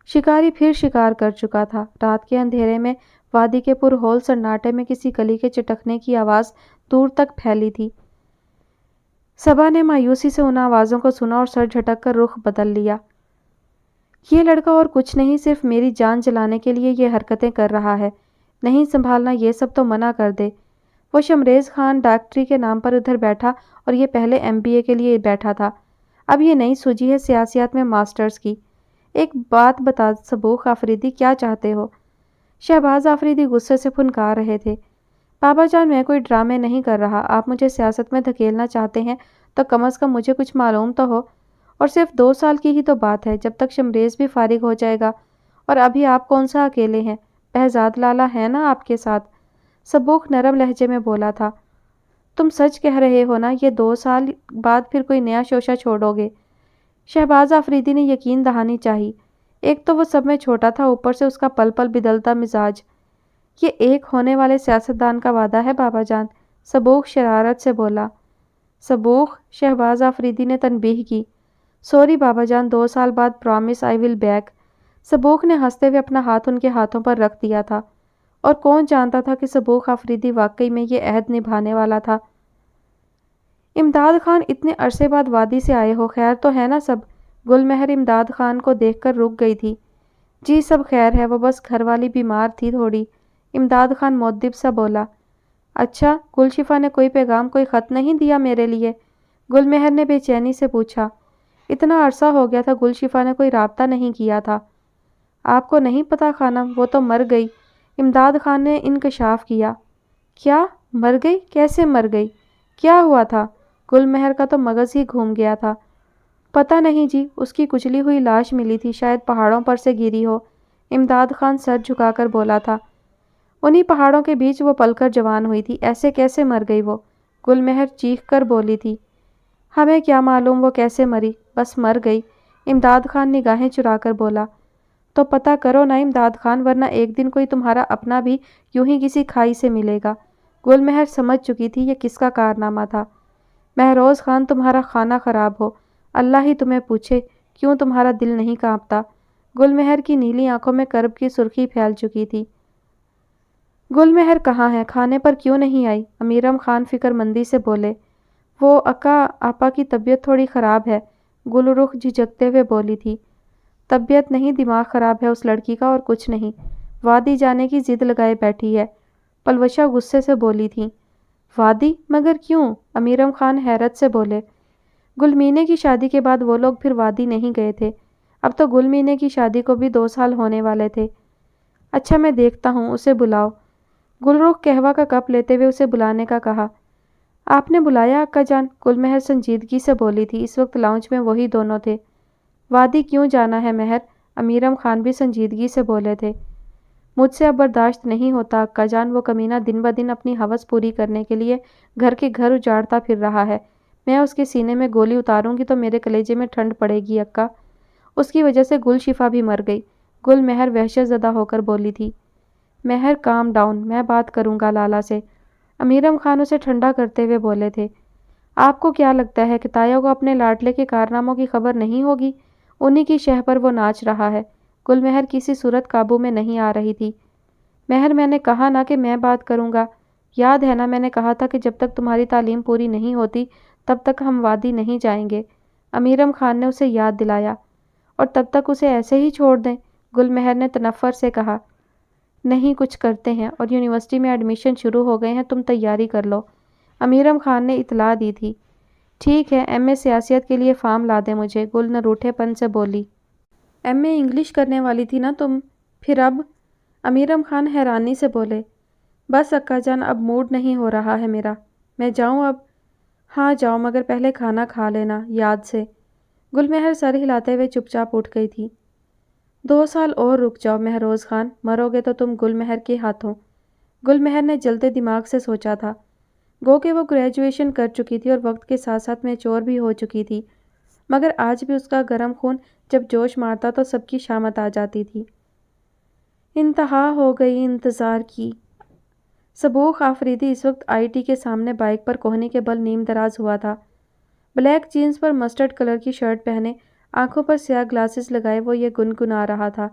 شکاری پھر شکار کر چکا تھا۔ رات کے اندھیرے میں وادی کے پر ہول سناٹے میں کسی کلی کے چٹکنے کی آواز دور تک پھیلی تھی۔ صبا نے مایوسی سے ان آوازوں کو سنا اور سر جھٹک کر رخ بدل لیا۔ یہ لڑکا اور کچھ نہیں، صرف میری جان جلانے کے لیے یہ حرکتیں کر رہا ہے۔ نہیں سنبھالنا یہ سب تو منع کر دے۔ وہ شمریز خان ڈاکٹری کے نام پر ادھر بیٹھا اور یہ پہلے MBA کے لیے بیٹھا تھا، اب یہ نئی سوجی ہے سیاسیات میں ماسٹرز کی۔ ایک بات بتا صبوخ آفریدی، کیا چاہتے ہو؟ شہباز آفریدی غصے سے پھنکار رہے تھے۔ بابا جان، میں کوئی ڈرامے نہیں کر رہا، آپ مجھے سیاست میں دھکیلنا چاہتے ہیں تو کم از کم مجھے کچھ معلوم تو ہو، اور صرف 2 سال کی ہی تو بات ہے، جب تک شمریز بھی فارغ ہو جائے گا، اور ابھی آپ کون سا اکیلے ہیں، بہزاد لالا ہے نا آپ کے ساتھ؟ صبوخ نرم لہجے میں بولا تھا۔ تم سچ کہہ رہے ہو نا، یہ 2 سال بعد پھر کوئی نیا شوشہ چھوڑو گے؟ شہباز آفریدی نے یقین دہانی چاہی۔ ایک تو وہ سب میں چھوٹا تھا، اوپر سے اس کا پل پل بدلتا مزاج۔ یہ ایک ہونے والے سیاستدان کا وعدہ ہے بابا جان، صبوخ شرارت سے بولا۔ صبوخ، شہباز آفریدی نے تنبیہ کی۔ سوری بابا جان، 2 سال بعد، promise I will back. Sabookh نے ہنستے ہوئے اپنا ہاتھ ان کے ہاتھوں پر رکھ دیا تھا، اور کون جانتا تھا کہ صبوخ آفریدی واقعی میں یہ عہد نبھانے والا تھا۔ امداد خان، اتنے عرصے بعد وادی سے آئے ہو، خیر تو ہے نا سب؟ گل مہر امداد خان کو دیکھ کر رک گئی تھی۔ جی سب خیر ہے، وہ بس گھر والی بیمار تھی تھوڑی، امداد خان مؤدب سا بولا۔ اچھا، گل شفا نے کوئی پیغام، کوئی خط نہیں دیا میرے لیے؟ گل مہر نے بے چینی سے پوچھا۔ اتنا عرصہ ہو گیا تھا، گل شفا نے کوئی رابطہ نہیں کیا تھا۔ آپ کو نہیں پتا خانم، وہ تو مر گئی، امداد خان نے انکشاف کیا۔ کیا؟ مر گئی؟ کیسے مر گئی؟ کیا ہوا تھا؟ گل مہر کا تو مغز ہی گھوم گیا تھا۔ پتہ نہیں جی، اس کی کچلی ہوئی لاش ملی تھی، شاید پہاڑوں پر سے گری ہو، امداد خان سر جھکا کر بولا تھا۔ انہی پہاڑوں کے بیچ وہ پل کر جوان ہوئی تھی، ایسے کیسے مر گئی وہ؟ گل مہر چیخ کر بولی تھی۔ ہمیں کیا معلوم وہ کیسے مری، بس مر گئی، امداد خان نگاہیں چرا کر بولا۔ تو پتہ کرو نا امداد خان، ورنہ ایک دن کوئی تمہارا اپنا بھی یوں ہی کسی کھائی سے ملے گا۔ گل مہر سمجھ چکی تھی یہ کس کا کارنامہ تھا۔ مہروز خان، تمہارا کھانا خراب ہو، اللہ ہی تمہیں پوچھے کیوں تمہارا دل نہیں کانپتا۔ گل مہر کی نیلی آنکھوں میں کرب کی سرخی پھیل چکی تھی۔ گل مہر کہاں ہے، کھانے پر کیوں نہیں آئی؟ امیرم خان فکر مندی سے بولے۔ وہ اکا آپا کی طبیعت تھوڑی خراب ہے، گل رخ جھجکتے ہوئے بولی تھی۔ طبیعت نہیں، دماغ خراب ہے اس لڑکی کا، اور کچھ نہیں، وادی جانے کی ضد لگائے بیٹھی ہے، پلوشا غصے سے بولی تھی۔ وادی؟ مگر کیوں؟ امیرم خان حیرت سے بولے۔ گل مینے کی شادی کے بعد وہ لوگ پھر وادی نہیں گئے تھے، اب تو گل مینے کی شادی کو بھی 2 سال ہونے والے تھے۔ اچھا میں دیکھتا ہوں، اسے بلاؤ۔ گل رخ قہوہ کا کپ لیتے ہوئے اسے بلانے کا کہا۔ آپ نے بلایا اکا جان؟ گل مہر سنجیدگی سے بولی تھی، اس وقت لاؤنج میں وہی دونوں تھے۔ وادی کیوں جانا ہے مہر؟ امیرم خان بھی سنجیدگی سے بولے تھے۔ مجھ سے اب برداشت نہیں ہوتا اکا جان، وہ کمینہ دن بدن اپنی ہوس پوری کرنے کے لیے گھر کے گھر اجاڑتا پھر رہا ہے، میں اس کے سینے میں گولی اتاروں گی تو میرے کلیجے میں ٹھنڈ پڑے گی اکا، اس کی وجہ سے گل شفا بھی مر گئی۔ گل مہر وحشت زدہ ہو کر بولی تھی۔ مہر کام ڈاؤن، میں بات کروں گا لالا سے، امیرم خان اسے ٹھنڈا کرتے ہوئے بولے تھے۔ آپ کو کیا لگتا ہے کہ تایا کو اپنے لاڈلے کے کارناموں کی خبر نہیں ہوگی؟ انہی کی شہ پر وہ ناچ رہا ہے۔ گل مہر کسی صورت قابو میں نہیں آ رہی تھی۔ مہر، میں نے کہا نا کہ میں بات کروں گا، یاد ہے نا میں نے کہا تھا کہ جب تک تمہاری تعلیم پوری نہیں ہوتی تب تک ہم وادی نہیں جائیں گے، امیرم خان نے اسے یاد دلایا۔ اور تب تک اسے ایسے ہی چھوڑ دیں؟ گل مہر نے تنفر سے کہا۔ نہیں، کچھ کرتے ہیں، اور یونیورسٹی میں ایڈمیشن شروع ہو گئے ہیں، تم تیاری کر لو، امیرم خان نے اطلاع دی تھی۔ ٹھیک ہے، ایم اے سیاسیات کے لیے فارم لا دیں مجھے، گل نے روٹھے پن سے بولی۔ ایم اے انگلش کرنے والی تھی نا تم، پھر اب؟ امیرم خان حیرانی سے بولے۔ بس اکا جان، اب موڈ نہیں ہو رہا ہے میرا، میں جاؤں اب؟ ہاں جاؤ، مگر پہلے کھانا کھا لینا یاد سے۔ گل مہر سر ہلاتے ہوئے چپ چاپ اٹھ گئی تھی۔ 2 سال اور رک جاؤ مہروز خان، مرو گے تو تم گل مہر کے ہاتھوں۔ گل مہر نے جلتے دماغ سے سوچا تھا، گو کہ وہ گریجویشن کر چکی تھی اور وقت کے ساتھ ساتھ میچور بھی ہو چکی تھی، مگر آج بھی اس کا گرم خون جب جوش مارتا تو سب کی شامت آ جاتی تھی۔ انتہا ہو گئی انتظار کی۔ صبوخ آفریدی اس وقت IT کے سامنے بائک پر کوہنی کے بل نیم دراز ہوا تھا۔ بلیک جینز پر مسٹرڈ کلر کی شرٹ پہنے، آنکھوں پر سیاہ گلاسز لگائے وہ یہ گنگنا رہا تھا۔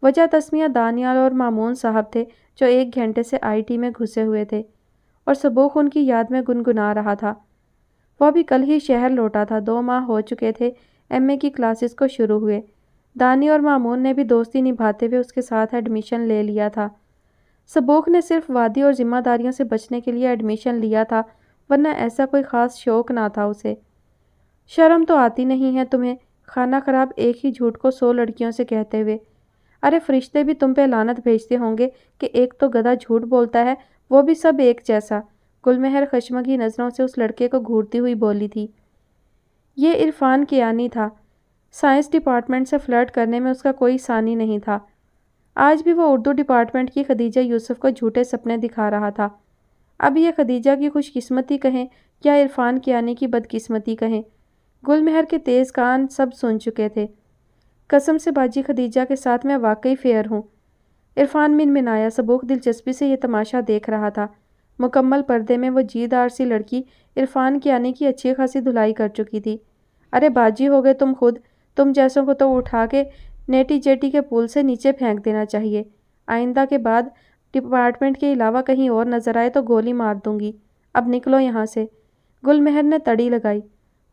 وجہ تسمیہ دانیال اور مامون صاحب تھے جو 1 گھنٹے سے IT میں گھسے ہوئے تھے، اور صبوخ ان کی یاد میں گنگنا رہا تھا۔ وہ بھی کل ہی شہر لوٹا تھا، 2 ماہ ہو چکے تھے MA کی کلاسز کو شروع ہوئے۔ دانی اور مامون نے بھی دوستی نبھاتے ہوئے اس کے ساتھ ایڈمیشن لے لیا تھا۔ سبوخ نے صرف وادی اور ذمہ داریوں سے بچنے کے لیے ایڈمیشن لیا تھا، ورنہ ایسا کوئی خاص شوق نہ تھا اسے۔ شرم تو آتی نہیں ہے تمہیں؟ خانہ خراب ایک ہی جھوٹ کو 100 لڑکیوں سے کہتے ہوئے۔ ارے فرشتے بھی تم پہ لعنت بھیجتے ہوں گے کہ ایک تو گدھا جھوٹ بولتا ہے، وہ بھی سب ایک جیسا۔ گل مہر خشمگی نظروں سے اس لڑکے کو گھورتی ہوئی بولی تھی۔ یہ عرفان کیانی تھا۔ سائنس ڈپارٹمنٹ سے فلرٹ کرنے میں اس کا کوئی ثانی نہیں تھا۔ آج بھی وہ اردو ڈپارٹمنٹ کی خدیجہ یوسف کو جھوٹے سپنے دکھا رہا تھا۔ اب یہ خدیجہ کی خوش قسمتی کہیں یا عرفان کیانی کی بدقسمتی کہیں، گل مہر کے تیز کان سب سن چکے تھے۔ قسم سے باجی خدیجہ کے ساتھ میں واقعی فیئر ہوں، عرفان منمنایا۔ سبوخ دلچسپی سے یہ تماشا دیکھ رہا تھا۔ مکمل پردے میں وہ جیدار سی لڑکی عرفان کیانی کی اچھی خاصی دھلائی کر چکی تھی۔ ارے باجی ہو گئے تم خود، تم جیسوں کو تو اٹھا کے نیٹی جیٹی کے پول سے نیچے پھینک دینا چاہیے۔ آئندہ کے بعد ڈپارٹمنٹ کے علاوہ کہیں اور نظر آئے تو گولی مار دوں گی۔ اب نکلو یہاں سے۔ گل مہر نے تڑی لگائی۔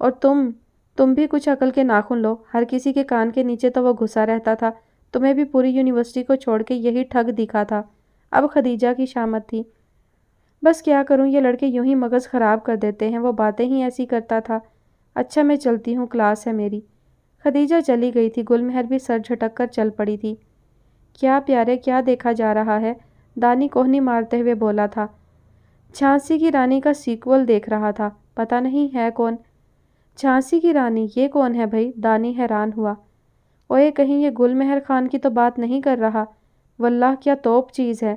اور تم بھی کچھ عقل کے ناخن لو، ہر کسی کے کان کے نیچے تو وہ گھسا رہتا تھا، تمہیں بھی پوری یونیورسٹی کو چھوڑ کے یہی ٹھگ دکھا تھا۔ اب خدیجہ کی شامت تھی۔ بس کیا کروں، یہ لڑکے یوں ہی مغز خراب کر دیتے ہیں، وہ باتیں ہی ایسی کرتا تھا۔ اچھا میں چلتی ہوں، کلاس ہے میری۔ خدیجہ چلی گئی تھی، گل مہر بھی سر جھٹک کر چل پڑی تھی۔ کیا پیارے، کیا دیکھا جا رہا ہے؟ دانی کوہنی مارتے ہوئے بولا تھا۔ جھانسی کی رانی کا سیکول دیکھ رہا تھا، پتہ نہیں ہے کون؟ جھانسی کی رانی، یہ کون ہے بھائی؟ دانی حیران ہوا۔ اوئے کہیں یہ گل مہر خان کی تو بات نہیں کر رہا؟ واللہ کیا توپ چیز ہے،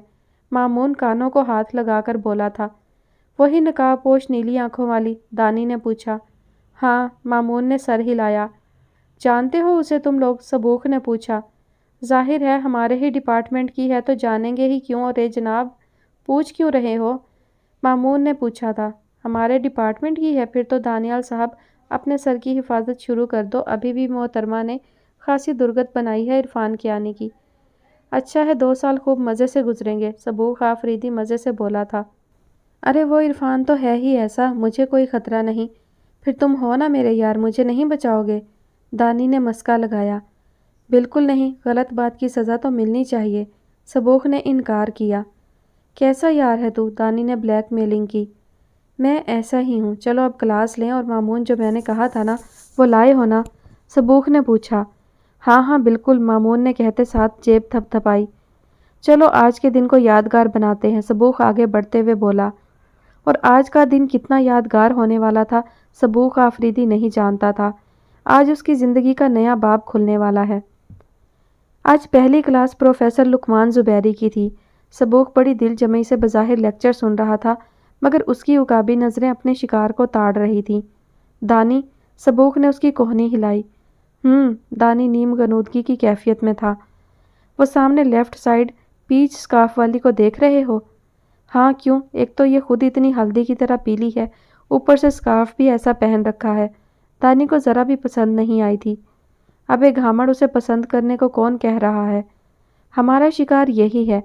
مامون کانوں کو ہاتھ لگا کر بولا تھا۔ وہی نقاب پوش نیلی آنکھوں والی؟ دانی نے پوچھا۔ ہاں، مامون نے سر ہلایا۔ جانتے ہو اسے تم لوگ؟ سبوخ نے پوچھا۔ ظاہر ہے ہمارے ہی ڈپارٹمنٹ کی ہے تو جانیں گے ہی کیوں رے جناب، پوچھ کیوں رہے ہو؟ مامون نے پوچھا تھا۔ ہمارے ڈپارٹمنٹ کی ہے؟ پھر تو دانیال صاحب اپنے سر کی حفاظت شروع کر دو، ابھی بھی محترمہ نے خاصی درگت بنائی ہے عرفان کیانی کی۔ اچھا ہے 2 سال خوب مزے سے گزریں گے، سبوخ آفریدی مزے سے بولا تھا۔ ارے وہ عرفان تو ہے ہی ایسا، مجھے کوئی خطرہ نہیں۔ پھر تم ہو نا میرے یار، مجھے نہیں بچاؤ گے؟ دانی نے مسکا لگایا۔ بالکل نہیں، غلط بات کی سزا تو ملنی چاہیے، سبوخ نے انکار کیا۔ کیسا یار ہے تو؟ دانی نے بلیک میلنگ کی۔ میں ایسا ہی ہوں، چلو اب کلاس لیں۔ اور مامون جو میں نے کہا تھا نا، وہ لائے ہو نا؟ سبوخ نے پوچھا۔ ہاں ہاں بالکل، مامون نے کہتے ساتھ جیب تھپ تھپائی۔ چلو آج کے دن کو یادگار بناتے ہیں، سبوخ آگے بڑھتے ہوئے بولا۔ اور آج کا دن کتنا یادگار ہونے والا تھا سبوخ آفریدی نہیں جانتا تھا۔ آج اس کی زندگی کا نیا باب کھلنے والا ہے۔ آج پہلی کلاس پروفیسر لقمان زبیری کی تھی۔ سبوخ بڑی دل جمعی سے بظاہر لیکچر سن رہا تھا، مگر اس کی عقابی نظریں اپنے شکار کو تاڑ رہی تھیں۔ دانی، سبوخ نے اس کی کوہنی ہلائی۔ دانی نیم غنودگی کی کیفیت میں تھا۔ وہ سامنے لیفٹ سائیڈ پیچ سکارف والی کو دیکھ رہے ہو؟ ہاں کیوں، ایک تو یہ خود اتنی ہلدی کی طرح پیلی ہے، اوپر سے سکارف بھی ایسا پہن رکھا ہے۔ دانی کو ذرا بھی پسند نہیں آئی تھی۔ ابے گھامڑ، اسے پسند کرنے کو کون کہہ رہا ہے؟ ہمارا شکار یہی ہے،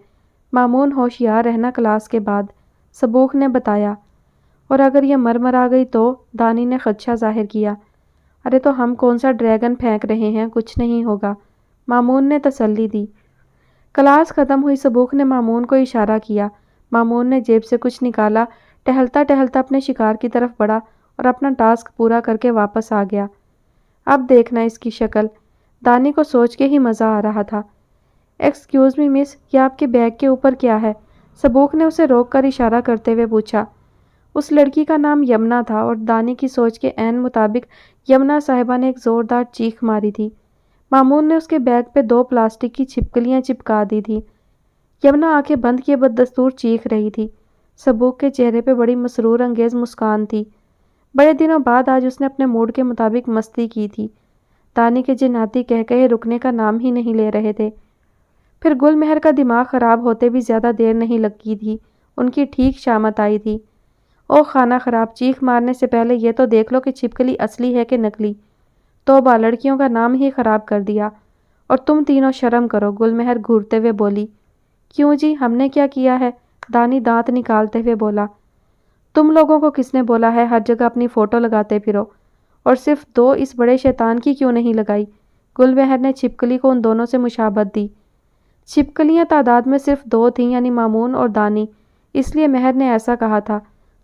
مامون ہوشیار رہنا کلاس کے بعد، سبوخ نے بتایا۔ اور اگر یہ مر آ گئی تو؟ دانی نے خدشہ ظاہر کیا۔ ارے تو ہم کون سا ڈریگن پھینک رہے ہیں، کچھ نہیں ہوگا، مامون نے تسلی دی۔ کلاس ختم ہوئی، سبوخ نے مامون کو اشارہ کیا۔ مامون نے جیب سے کچھ نکالا، ٹہلتا ٹہلتا اپنے شکار کی طرف بڑھا اور اپنا ٹاسک پورا کر کے واپس آ گیا۔ اب دیکھنا اس کی شکل، دانی کو سوچ کے ہی مزہ آ رہا تھا۔ ایکسکیوز می مس، یہ آپ کے بیگ کے اوپر کیا ہے؟ سبوخ نے اسے روک کر اشارہ کرتے ہوئے پوچھا۔ اس لڑکی کا نام یمنا تھا اور دانی کی سوچ کے عین مطابق یمنا صاحبہ نے ایک زوردار چیخ ماری تھی۔ مامون نے اس کے بیگ پہ 2 پلاسٹک کی چھپکلیاں چپکا دی تھی۔ یمنا آنکھیں بند کیے بددستور چیخ رہی تھی۔ سبوخ کے چہرے پہ بڑی مسرور انگیز مسکان تھی۔ بڑے دنوں بعد آج اس نے اپنے موڈ کے مطابق مستی کی تھی۔ دانی کے جناتی کہے رکنے کا نام ہی نہیں لے رہے تھے۔ پھر گل مہر کا دماغ خراب ہوتے بھی زیادہ دیر نہیں لگی تھی، ان کی ٹھیک شامت آئی تھی۔ او خانہ خراب، چیخ مارنے سے پہلے یہ تو دیکھ لو کہ چھپکلی اصلی ہے کہ نکلی۔ توبہ، لڑکیوں کا نام ہی خراب کر دیا۔ اور تم تینوں شرم کرو، گل مہر گھورتے ہوئے بولی۔ کیوں جی، ہم نے کیا کیا ہے؟ دانی دانت نکالتے ہوئے بولا۔ تم لوگوں کو کس نے بولا ہے ہر جگہ اپنی فوٹو لگاتے پھرو؟ اور صرف دو اس بڑے شیطان کی کیوں نہیں لگائی؟ گل مہر نے چھپکلی کو ان دونوں سے مشابہت دی۔ چھپکلیاں تعداد میں صرف دو تھیں، یعنی مامون اور دانی، اس لیے مہر نے ایسا کہا تھا۔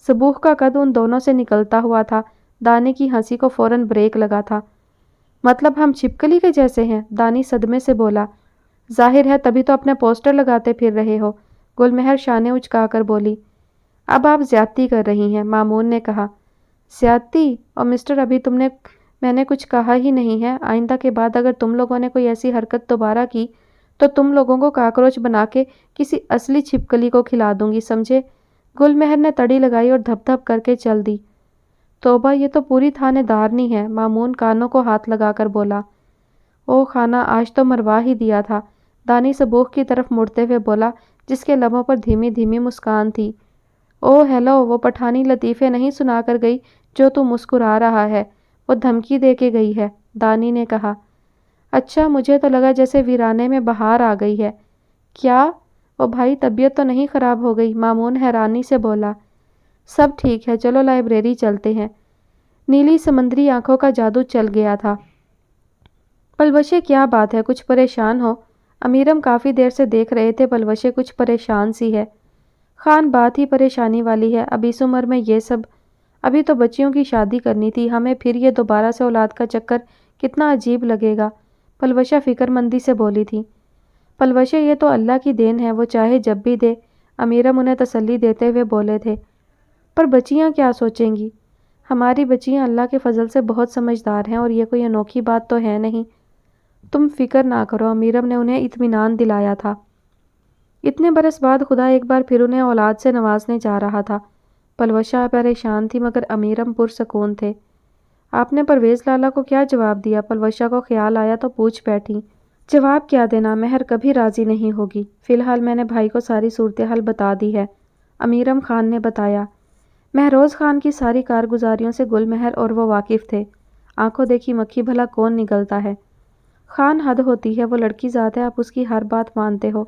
صبوح کا قد ان دونوں سے نکلتا ہوا تھا۔ دانی کی ہنسی کو فوراً بریک لگا تھا۔ مطلب ہم چھپکلی کے جیسے ہیں؟ دانی صدمے سے بولا۔ ظاہر ہے تبھی تو اپنے پوسٹر لگاتے پھر رہے ہو، گل مہر شانے اچکا کر بولی۔ اب آپ زیادتی کر رہی ہیں، مامون نے کہا۔ زیادتی؟ اور مسٹر ابھی میں نے کچھ کہا ہی نہیں ہے۔ آئندہ کے بعد اگر تم لوگوں نے کوئی ایسی حرکت دوبارہ کی تو تم لوگوں کو کاکروچ بنا کے کسی اصلی چھپکلی کو کھلا دوں گی، سمجھے؟ گل مہر نے تڑی لگائی اور دھپ دھپ کر کے چل دی۔ توبہ، یہ تو پوری تھانے دارنی ہے، مامون کانوں کو ہاتھ لگا کر بولا۔ او خانہ، آج تو مروا ہی دیا تھا، دانی صبوح کی طرف مڑتے ہوئے بولا، جس کے لبوں پر دھیمی دھیمی مسکان تھی۔ او ہیلو، وہ پٹھانی لطیفے نہیں سنا کر گئی جو تو مسکرا رہا ہے، وہ دھمکی دے کے گئی ہے، دانی نے کہا۔ اچھا، مجھے تو لگا جیسے ویرانے میں بہار آ گئی ہے۔ کیا؟ او بھائی، طبیعت تو نہیں خراب ہو گئی؟ مامون حیرانی سے بولا۔ سب ٹھیک ہے، چلو لائبریری چلتے ہیں۔ نیلی سمندری آنکھوں کا جادو چل گیا تھا۔ پلوشے، کیا بات ہے، کچھ پریشان ہو؟ امیرم کافی دیر سے دیکھ رہے تھے پلوشے کچھ پریشان سی ہے۔ خان، بات ہی پریشانی والی ہے، اب اس عمر میں یہ سب؟ ابھی تو بچیوں کی شادی کرنی تھی ہمیں، پھر یہ دوبارہ سے اولاد کا چکر کتنا عجیب لگے گا، پلوشہ فکر مندی سے بولی تھی۔ پلوشے، یہ تو اللہ کی دین ہے، وہ چاہے جب بھی دے، امیرم انہیں تسلی دیتے ہوئے بولے تھے۔ پر بچیاں کیا سوچیں گی؟ ہماری بچیاں اللہ کے فضل سے بہت سمجھدار ہیں اور یہ کوئی انوکھی بات تو ہے نہیں۔ تم فکر نہ کرو، امیرم نے انہیں اطمینان دلایا تھا۔ اتنے برس بعد خدا ایک بار پھر انہیں اولاد سے نوازنے جا رہا تھا۔ پلوشہ پریشان تھی مگر امیرم پرسکون تھے۔ آپ نے پرویز لالا کو کیا جواب دیا؟ پلوشہ کو خیال آیا تو پوچھ بیٹھی۔ جواب کیا دینا، مہر کبھی راضی نہیں ہوگی۔ فی الحال میں نے بھائی کو ساری صورتحال بتا دی ہے، امیرم خان نے بتایا۔ مہروز خان کی ساری کارگزاریوں سے گل مہر اور وہ واقف تھے۔ آنکھوں دیکھی مکھی بھلا کون نگلتا ہے؟ خان، حد ہوتی ہے، وہ لڑکی ذات ہے، آپ اس کی ہر بات مانتے ہو۔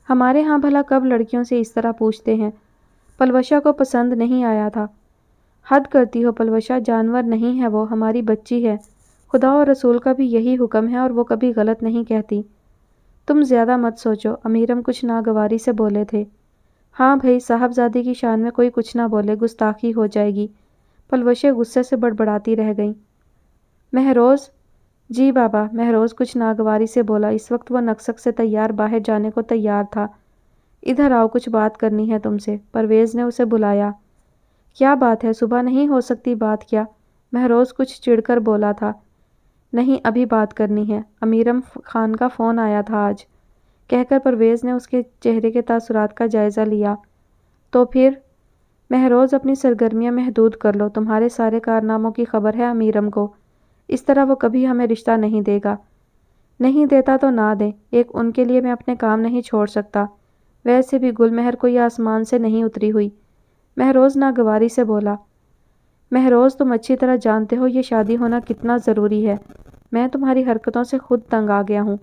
ہمارے ہاں بھلا کب لڑکیوں سے اس طرح پوچھتے ہیں؟ پلوشہ کو پسند نہیں آیا تھا۔ حد کرتی ہو پلوشہ، جانور نہیں ہے وہ، ہماری بچی ہے۔ خدا اور رسول کا بھی یہی حکم ہے اور وہ کبھی غلط نہیں کہتی۔ تم زیادہ مت سوچو، امیرم کچھ ناگواری سے بولے تھے۔ ہاں بھائی، صاحبزادی کی شان میں کوئی کچھ نہ بولے، گستاخی ہو جائے گی، پلوشے غصے سے بڑبڑاتی رہ گئیں۔ مہروز؟ جی بابا، مہروز کچھ ناگواری سے بولا۔ اس وقت وہ نکسک سے تیار باہر جانے کو تیار تھا۔ ادھر آؤ، کچھ بات کرنی ہے تم سے، پرویز نے اسے بلایا۔ کیا بات ہے؟ صبح نہیں ہو سکتی بات کیا؟ مہروز کچھ چڑ کر بولا تھا۔ نہیں، ابھی بات کرنی ہے، امیرم خان کا فون آیا تھا آج، کہہ کر پرویز نے اس کے چہرے کے تاثرات کا جائزہ لیا۔ تو پھر؟ مہروز، اپنی سرگرمیاں محدود کر لو، تمہارے سارے کارناموں کی خبر ہے امیرم کو، اس طرح وہ کبھی ہمیں رشتہ نہیں دے گا۔ نہیں دیتا تو نہ دے، ایک ان کے لیے میں اپنے کام نہیں چھوڑ سکتا، ویسے بھی گل مہر کوئی آسمان سے نہیں اتری ہوئی، مہروز ناگواری سے بولا۔ مہروز، تم اچھی طرح جانتے ہو یہ شادی ہونا کتنا ضروری ہے، میں تمہاری حرکتوں سے خود تنگ آ گیا ہوں،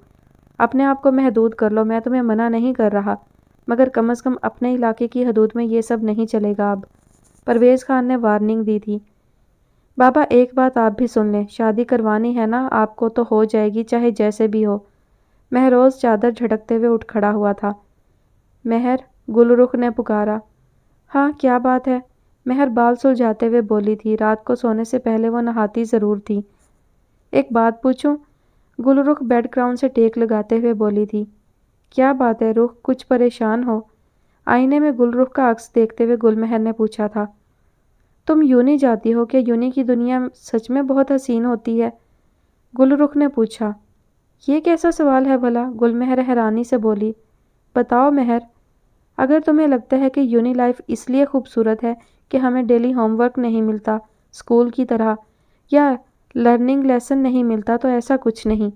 اپنے آپ کو محدود کر لو، میں تمہیں منع نہیں کر رہا، مگر کم از کم اپنے علاقے کی حدود میں یہ سب نہیں چلے گا اب، پرویز خان نے وارننگ دی تھی۔ بابا، ایک بات آپ بھی سن لیں، شادی کروانی ہے نا آپ کو تو ہو جائے گی چاہے جیسے بھی ہو۔ مہروز چادر جھٹکتے ہوئے اٹھ کھڑا ہوا تھا۔ مہر، گل رخ نے پکارا۔ ہاں، کیا بات ہے؟ مہر بال سلجھاتے ہوئے بولی تھی، رات کو سونے سے پہلے وہ نہاتی ضرور تھی۔ ایک بات پوچھوں؟ گل رخ بیڈ گراؤنڈ سے ٹیک لگاتے ہوئے بولی تھی۔ کیا بات ہے رخ، کچھ پریشان ہو؟ آئینے میں گل رخ کا عکس دیکھتے ہوئے گل مہر نے پوچھا تھا۔ تم یونی جاتی ہو کہ یونی کی دنیا سچ میں بہت حسین ہوتی ہے؟ گل رخ نے پوچھا۔ یہ کیسا سوال ہے بھلا؟ گل مہر حیرانی سے بولی۔ بتاؤ مہر، اگر تمہیں لگتا ہے کہ یونی لائف اس لیے خوبصورت ہے کہ ہمیں ڈیلی ہوم ورک نہیں ملتا اسکول کی طرح، یا لرننگ لیسن نہیں ملتا، تو ایسا کچھ نہیں۔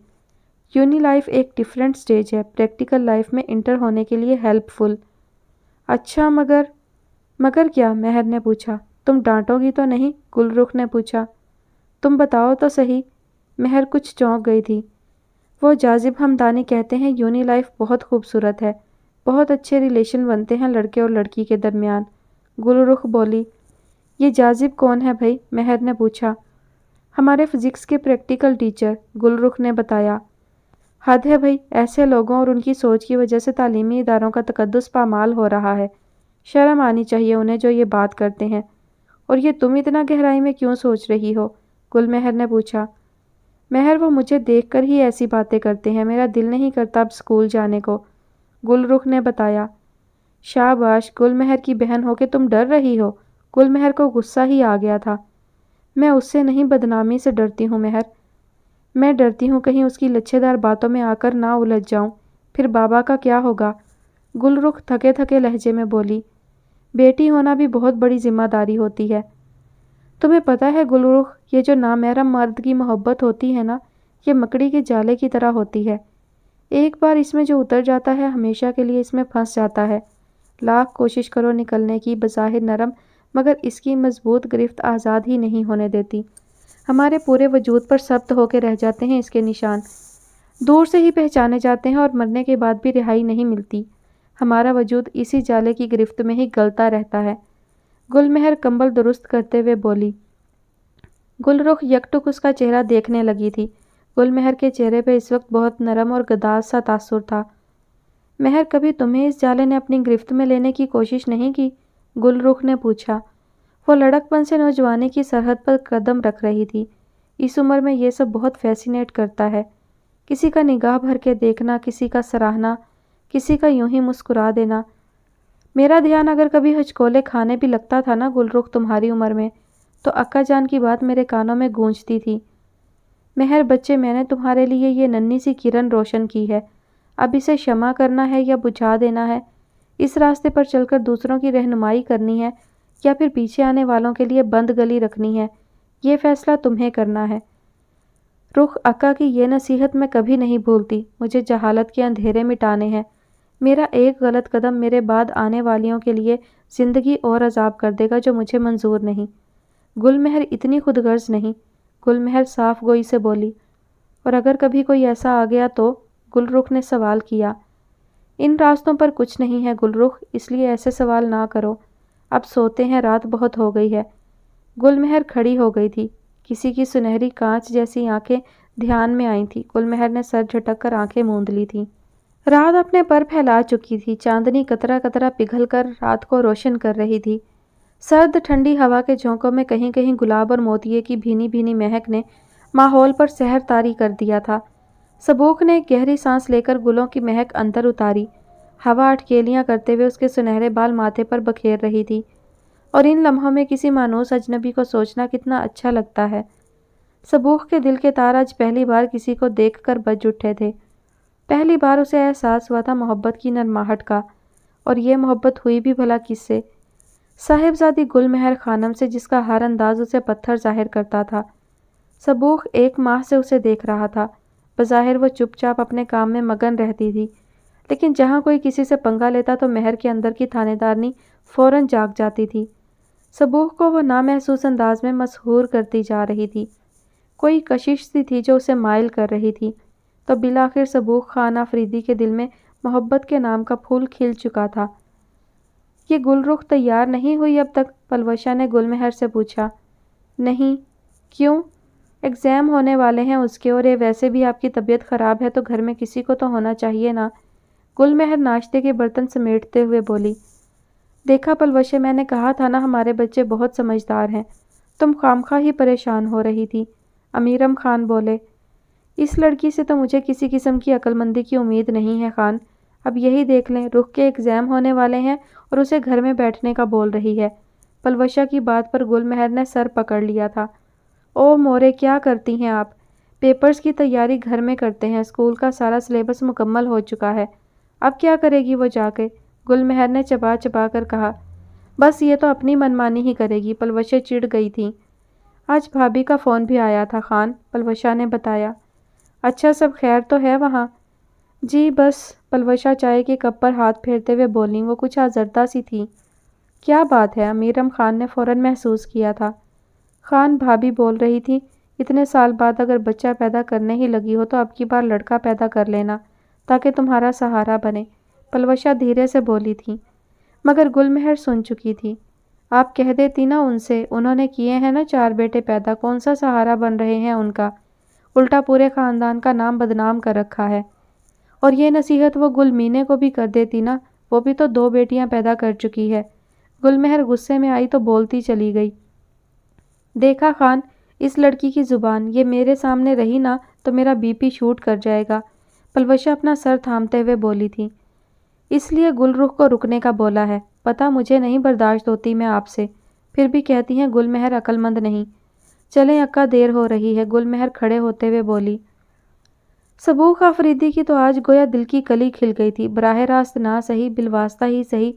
یونی لائف ایک ڈیفرنٹ سٹیج ہے، پریکٹیکل لائف میں انٹر ہونے کے لیے ہیلپ فل۔ اچھا، مگر کیا؟ مہر نے پوچھا۔ تم ڈانٹو گی تو نہیں؟ گل رخ نے پوچھا۔ تم بتاؤ تو صحیح، مہر کچھ چونک گئی تھی۔ وہ جاذب ہمدانی کہتے ہیں یونی لائف بہت خوبصورت ہے، بہت اچھے ریلیشن بنتے ہیں لڑکے اور لڑکی کے درمیان، گل رخ بولی۔ یہ جاذب کون ہے بھائی؟ مہر نے پوچھا۔ ہمارے فزکس کے پریکٹیکل ٹیچر، گل رخ نے بتایا۔ حد ہے بھائی، ایسے لوگوں اور ان کی سوچ کی وجہ سے تعلیمی اداروں کا تقدس پامال ہو رہا ہے۔ شرم آنی چاہیے انہیں جو یہ بات کرتے ہیں۔ اور یہ تم اتنا گہرائی میں کیوں سوچ رہی ہو؟ گل مہر نے پوچھا۔ مہر، وہ مجھے دیکھ کر ہی ایسی باتیں کرتے ہیں، میرا دل نہیں کرتا اب اسکول جانے کو، گل رخ نے بتایا۔ شاباش، گل مہر کی بہن ہو کے تم ڈر رہی ہو۔ گل مہر کو غصہ ہی آ گیا تھا۔ میں اس سے نہیں، بدنامی سے ڈرتی ہوں مہر۔ میں ڈرتی ہوں کہیں اس کی لچھے دار باتوں میں آ کر نہ الجھ جاؤں، پھر بابا کا کیا ہوگا؟ گل رخ تھکے تھکے لہجے میں بولی۔ بیٹی ہونا بھی بہت بڑی ذمہ داری ہوتی ہے۔ تمہیں پتہ ہے گل رخ، یہ جو نامحرم مرد کی محبت ہوتی ہے نا، یہ مکڑی کے جالے کی طرح ہوتی ہے۔ ایک بار اس میں جو اتر جاتا ہے ہمیشہ کے لیے اس میں پھنس جاتا ہے۔ لاکھ کوشش کرو نکلنے کی، بظاہر نرم مگر اس کی مضبوط گرفت آزاد ہی نہیں ہونے دیتی۔ ہمارے پورے وجود پر ثبت ہو کے رہ جاتے ہیں اس کے نشان، دور سے ہی پہچانے جاتے ہیں اور مرنے کے بعد بھی رہائی نہیں ملتی۔ ہمارا وجود اسی جالے کی گرفت میں ہی گلتا رہتا ہے۔ گل مہر کمبل درست کرتے ہوئے بولی۔ گل رخ یکٹک اس کا چہرہ دیکھنے لگی تھی۔ گل مہر کے چہرے پہ اس وقت بہت نرم اور گداز سا تاثر تھا۔ مہر، کبھی تمہیں اس جالے نے اپنی گرفت میں لینے کی کوشش نہیں کی؟ گل رخ نے پوچھا۔ وہ لڑک پن سے نوجوانی کی سرحد پر قدم رکھ رہی تھی۔ اس عمر میں یہ سب بہت فیسینیٹ کرتا ہے، کسی کا نگاہ بھر کے دیکھنا، کسی کا سراہنا، کسی کا یوں ہی مسکرا دینا۔ میرا دھیان اگر کبھی ہچکولے کھانے بھی لگتا تھا نا گل رخ تمہاری عمر میں، تو اکا جان کی بات میرے کانوں میں گونجتی تھی۔ مہر بچے، میں نے تمہارے لیے یہ ننھی سی کرن روشن کی ہے، اب اسے شمع کرنا ہے یا بجھا دینا ہے، اس راستے پر چل کر دوسروں کی رہنمائی کرنی ہے یا پھر پیچھے آنے والوں کے لیے بند گلی رکھنی ہے، یہ فیصلہ تمہیں کرنا ہے۔ رخ، اکا کی یہ نصیحت میں کبھی نہیں بھولتی، مجھے جہالت کے اندھیرے مٹانے ہیں۔ میرا ایک غلط قدم میرے بعد آنے والیوں کے لیے زندگی اور عذاب کر دے گا جو مجھے منظور نہیں۔ گل مہر اتنی خود غرض نہیں، گل مہر صاف گوئی سے بولی۔ اور اگر کبھی کوئی ایسا آ گیا تو؟ گل رخ نے سوال کیا۔ ان راستوں پر کچھ نہیں ہے گل رخ، اس لیے ایسے سوال نہ کرو، اب سوتے ہیں، رات بہت ہو گئی ہے۔ گل مہر کھڑی ہو گئی تھی، کسی کی سنہری کانچ جیسی آنکھیں دھیان میں آئی تھیں۔ گل مہر نے سر جھٹک کر آنکھیں موند لی تھیں۔ رات اپنے پر پھیلا چکی تھی، چاندنی قطرہ قطرہ پگھل کر رات کو روشن کر رہی تھی۔ سرد ٹھنڈی ہوا کے جھونکوں میں کہیں کہیں گلاب اور موتیے کی بھینی بھینی مہک نے ماحول پر سحر طاری کر دیا تھا۔ سبوک نے ایک گہری سانس لے کر گلوں کی مہک اندر اتاری۔ ہوا اٹکیلیاں کرتے ہوئے اس کے سنہرے بال ماتھے پر بکھیر رہی تھی، اور ان لمحوں میں کسی مانوس اجنبی کو سوچنا کتنا اچھا لگتا ہے۔ سبوک کے دل کے تار آج پہلی بار کسی کو دیکھ کر بج اٹھے تھے۔ پہلی بار اسے احساس ہوا تھا محبت کی نرماہٹ کا، اور یہ محبت ہوئی بھی بھلا کس سے؟ صاحبزادی گل مہر خانم سے، جس کا ہر انداز اسے پتھر ظاہر کرتا تھا۔ سبوک 1 ماہ سے اسے دیکھ رہا تھا۔ بظاہر وہ چپ چاپ اپنے کام میں مگن رہتی تھی، لیکن جہاں کوئی کسی سے پنگا لیتا تو مہر کے اندر کی تھانے دارنی فوراً جاگ جاتی تھی۔ سبوک کو وہ نامحسوس انداز میں مسحور کرتی جا رہی تھی، کوئی کشش سی تھی جو اسے مائل کر رہی تھی۔ تو بالآخر سبوک خان آفریدی کے دل میں محبت کے نام کا پھول کھل چکا تھا۔ یہ گل رخ تیار نہیں ہوئی اب تک؟ پلوشا نے گل مہر سے پوچھا۔ نہیں۔ کیوں؟ ایگزام ہونے والے ہیں اس کے، اور یہ ویسے بھی آپ کی طبیعت خراب ہے تو گھر میں کسی کو تو ہونا چاہیے نا۔ گل مہر ناشتے کے برتن سمیٹتے ہوئے بولی۔ دیکھا پلوشے، میں نے کہا تھا نا ہمارے بچے بہت سمجھدار ہیں، تم خامخواہ ہی پریشان ہو رہی تھی، امیرم خان بولے۔ اس لڑکی سے تو مجھے کسی قسم کی عقل مندی کی امید نہیں ہے خان، اب یہی دیکھ لیں، رخ کے ایگزام ہونے والے ہیں اور اسے گھر میں بیٹھنے کا بول رہی ہے۔ پلوشا کی بات پر گل مہر نے سر پکڑ لیا تھا۔ او مورے، کیا کرتی ہیں آپ؟ پیپرز کی تیاری گھر میں کرتے ہیں، اسکول کا سارا سلیبس مکمل ہو چکا ہے، اب کیا کرے گی وہ جا کے؟ گل مہر نے چبا چبا کر کہا۔ بس یہ تو اپنی منمانی ہی کرے گی، پلوشے چڑ گئی تھیں۔ آج بھابھی کا فون بھی آیا تھا خان، پلوشا نے بتایا۔ اچھا، سب خیر تو ہے وہاں؟ جی بس، پلوشا چائے کے کپ پر ہاتھ پھیرتے ہوئے بولیں، وہ کچھ آزردہ سی تھی۔ کیا بات ہے؟ امیرم خان نے فوراً محسوس کیا تھا۔ خان، بھابھی بول رہی تھی اتنے سال بعد اگر بچہ پیدا کرنے ہی لگی ہو تو اب کی بار لڑکا پیدا کر لینا تاکہ تمہارا سہارا بنے، پلوشا دھیرے سے بولی تھی، مگر گل مہر سن چکی تھی۔ آپ کہہ دیتی نا ان سے، انہوں نے کیے ہیں نا 4 بیٹے پیدا، کون سا سہارا بن رہے ہیں ان کا، الٹا پورے خاندان کا نام بدنام کر رکھا ہے۔ اور یہ نصیحت وہ گل مینے کو بھی کر دیتی نا، وہ بھی تو 2 بیٹیاں پیدا کر چکی ہے۔ گل مہر غصے میں آئی تو بولتی چلی گئی، دیکھا خان، اس لڑکی کی زبان، یہ میرے سامنے رہی نا تو میرا بی پی شوٹ کر جائے گا۔ پلوشہ اپنا سر تھامتے ہوئے بولی تھی۔ اس لیے گل رخ کو رکنے کا بولا ہے، پتہ مجھے نہیں برداشت ہوتی میں آپ سے، پھر بھی کہتی ہیں گل مہر عقل مند نہیں۔ چلیں اکا، دیر ہو رہی ہے، گل مہر کھڑے ہوتے ہوئے بولی۔ صبوح آفریدی کی تو آج گویا دل کی کلی کھل گئی تھی، براہ راست نہ صحیح، بالواسطہ ہی صحیح،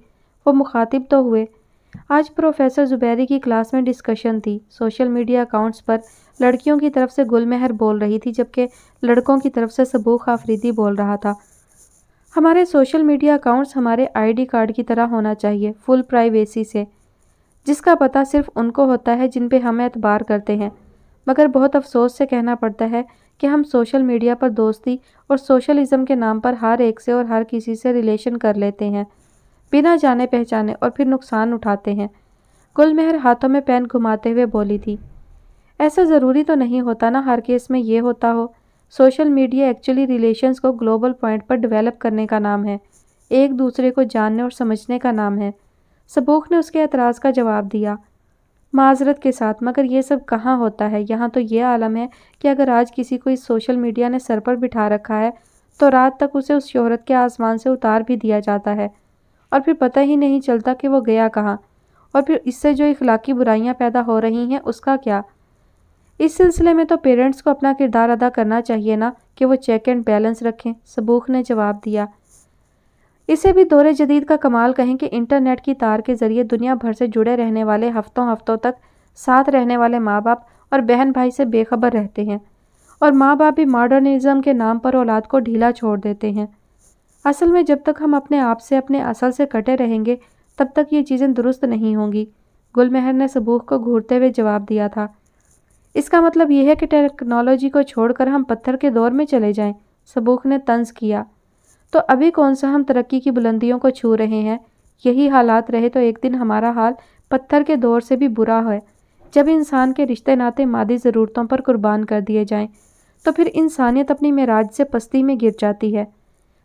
وہ مخاطب تو ہوئے۔ آج پروفیسر زبیری کی کلاس میں ڈسکشن تھی، سوشل میڈیا اکاؤنٹس پر لڑکیوں کی طرف سے گل مہر بول رہی تھی جبکہ لڑکوں کی طرف سے صبوح آفریدی بول رہا تھا۔ ہمارے سوشل میڈیا اکاؤنٹس ہمارے ID کارڈ کی طرح ہونا چاہیے، فل پرائیویسی سے، جس کا پتہ صرف ان کو ہوتا ہے جن پہ ہم اعتبار کرتے ہیں۔ مگر بہت افسوس سے کہنا پڑتا ہے کہ ہم سوشل میڈیا پر دوستی اور سوشلزم کے نام پر ہر ایک سے اور ہر کسی سے ریلیشن کر لیتے ہیں، بنا جانے پہچانے، اور پھر نقصان اٹھاتے ہیں۔ گل مہر ہاتھوں میں پین گھماتے ہوئے بولی تھی، ایسا ضروری تو نہیں ہوتا نا ہر کیس میں یہ ہوتا ہو۔ سوشل میڈیا ایکچولی ریلیشنز کو گلوبل پوائنٹ پر ڈیولپ کرنے کا نام ہے، ایک دوسرے کو جاننے اور سمجھنے کا نام ہے۔ صبوح نے اس کے اعتراض کا جواب دیا، معذرت کے ساتھ، مگر یہ سب کہاں ہوتا ہے، یہاں تو یہ عالم ہے کہ اگر آج کسی کو اس سوشل میڈیا نے سر پر بٹھا رکھا ہے تو رات تک اسے اس شہرت کے آسمان سے اتار بھی دیا جاتا ہے، اور پھر پتہ ہی نہیں چلتا کہ وہ گیا کہاں، اور پھر اس سے جو اخلاقی برائیاں پیدا ہو رہی ہیں اس کا کیا؟ اس سلسلے میں تو پیرنٹس کو اپنا کردار ادا کرنا چاہیے نا کہ وہ چیک اینڈ بیلنس رکھیں، صبوح نے جواب دیا۔ اسے بھی دور جدید کا کمال کہیں کہ انٹرنیٹ کی تار کے ذریعے دنیا بھر سے جڑے رہنے والے ہفتوں تک ساتھ رہنے والے ماں باپ اور بہن بھائی سے بے خبر رہتے ہیں، اور ماں باپ بھی ماڈرنزم کے نام پر اولاد کو ڈھیلا چھوڑ دیتے ہیں۔ اصل میں جب تک ہم اپنے آپ سے، اپنے اصل سے کٹے رہیں گے تب تک یہ چیزیں درست نہیں ہوں گی، گل مہر نے صبوح کو گھورتے ہوئے جواب دیا تھا۔ اس کا مطلب یہ ہے کہ ٹیکنالوجی کو چھوڑ کر ہم پتھر کے دور میں چلے جائیں، صبوح نے طنز کیا۔ تو ابھی کون سا ہم ترقی کی بلندیوں کو چھو رہے ہیں؟ یہی حالات رہے تو ایک دن ہمارا حال پتھر کے دور سے بھی برا ہے۔ جب انسان کے رشتے ناطے مادی ضرورتوں پر قربان کر دیے جائیں تو پھر انسانیت اپنی معراج سے پستی میں گر جاتی ہے۔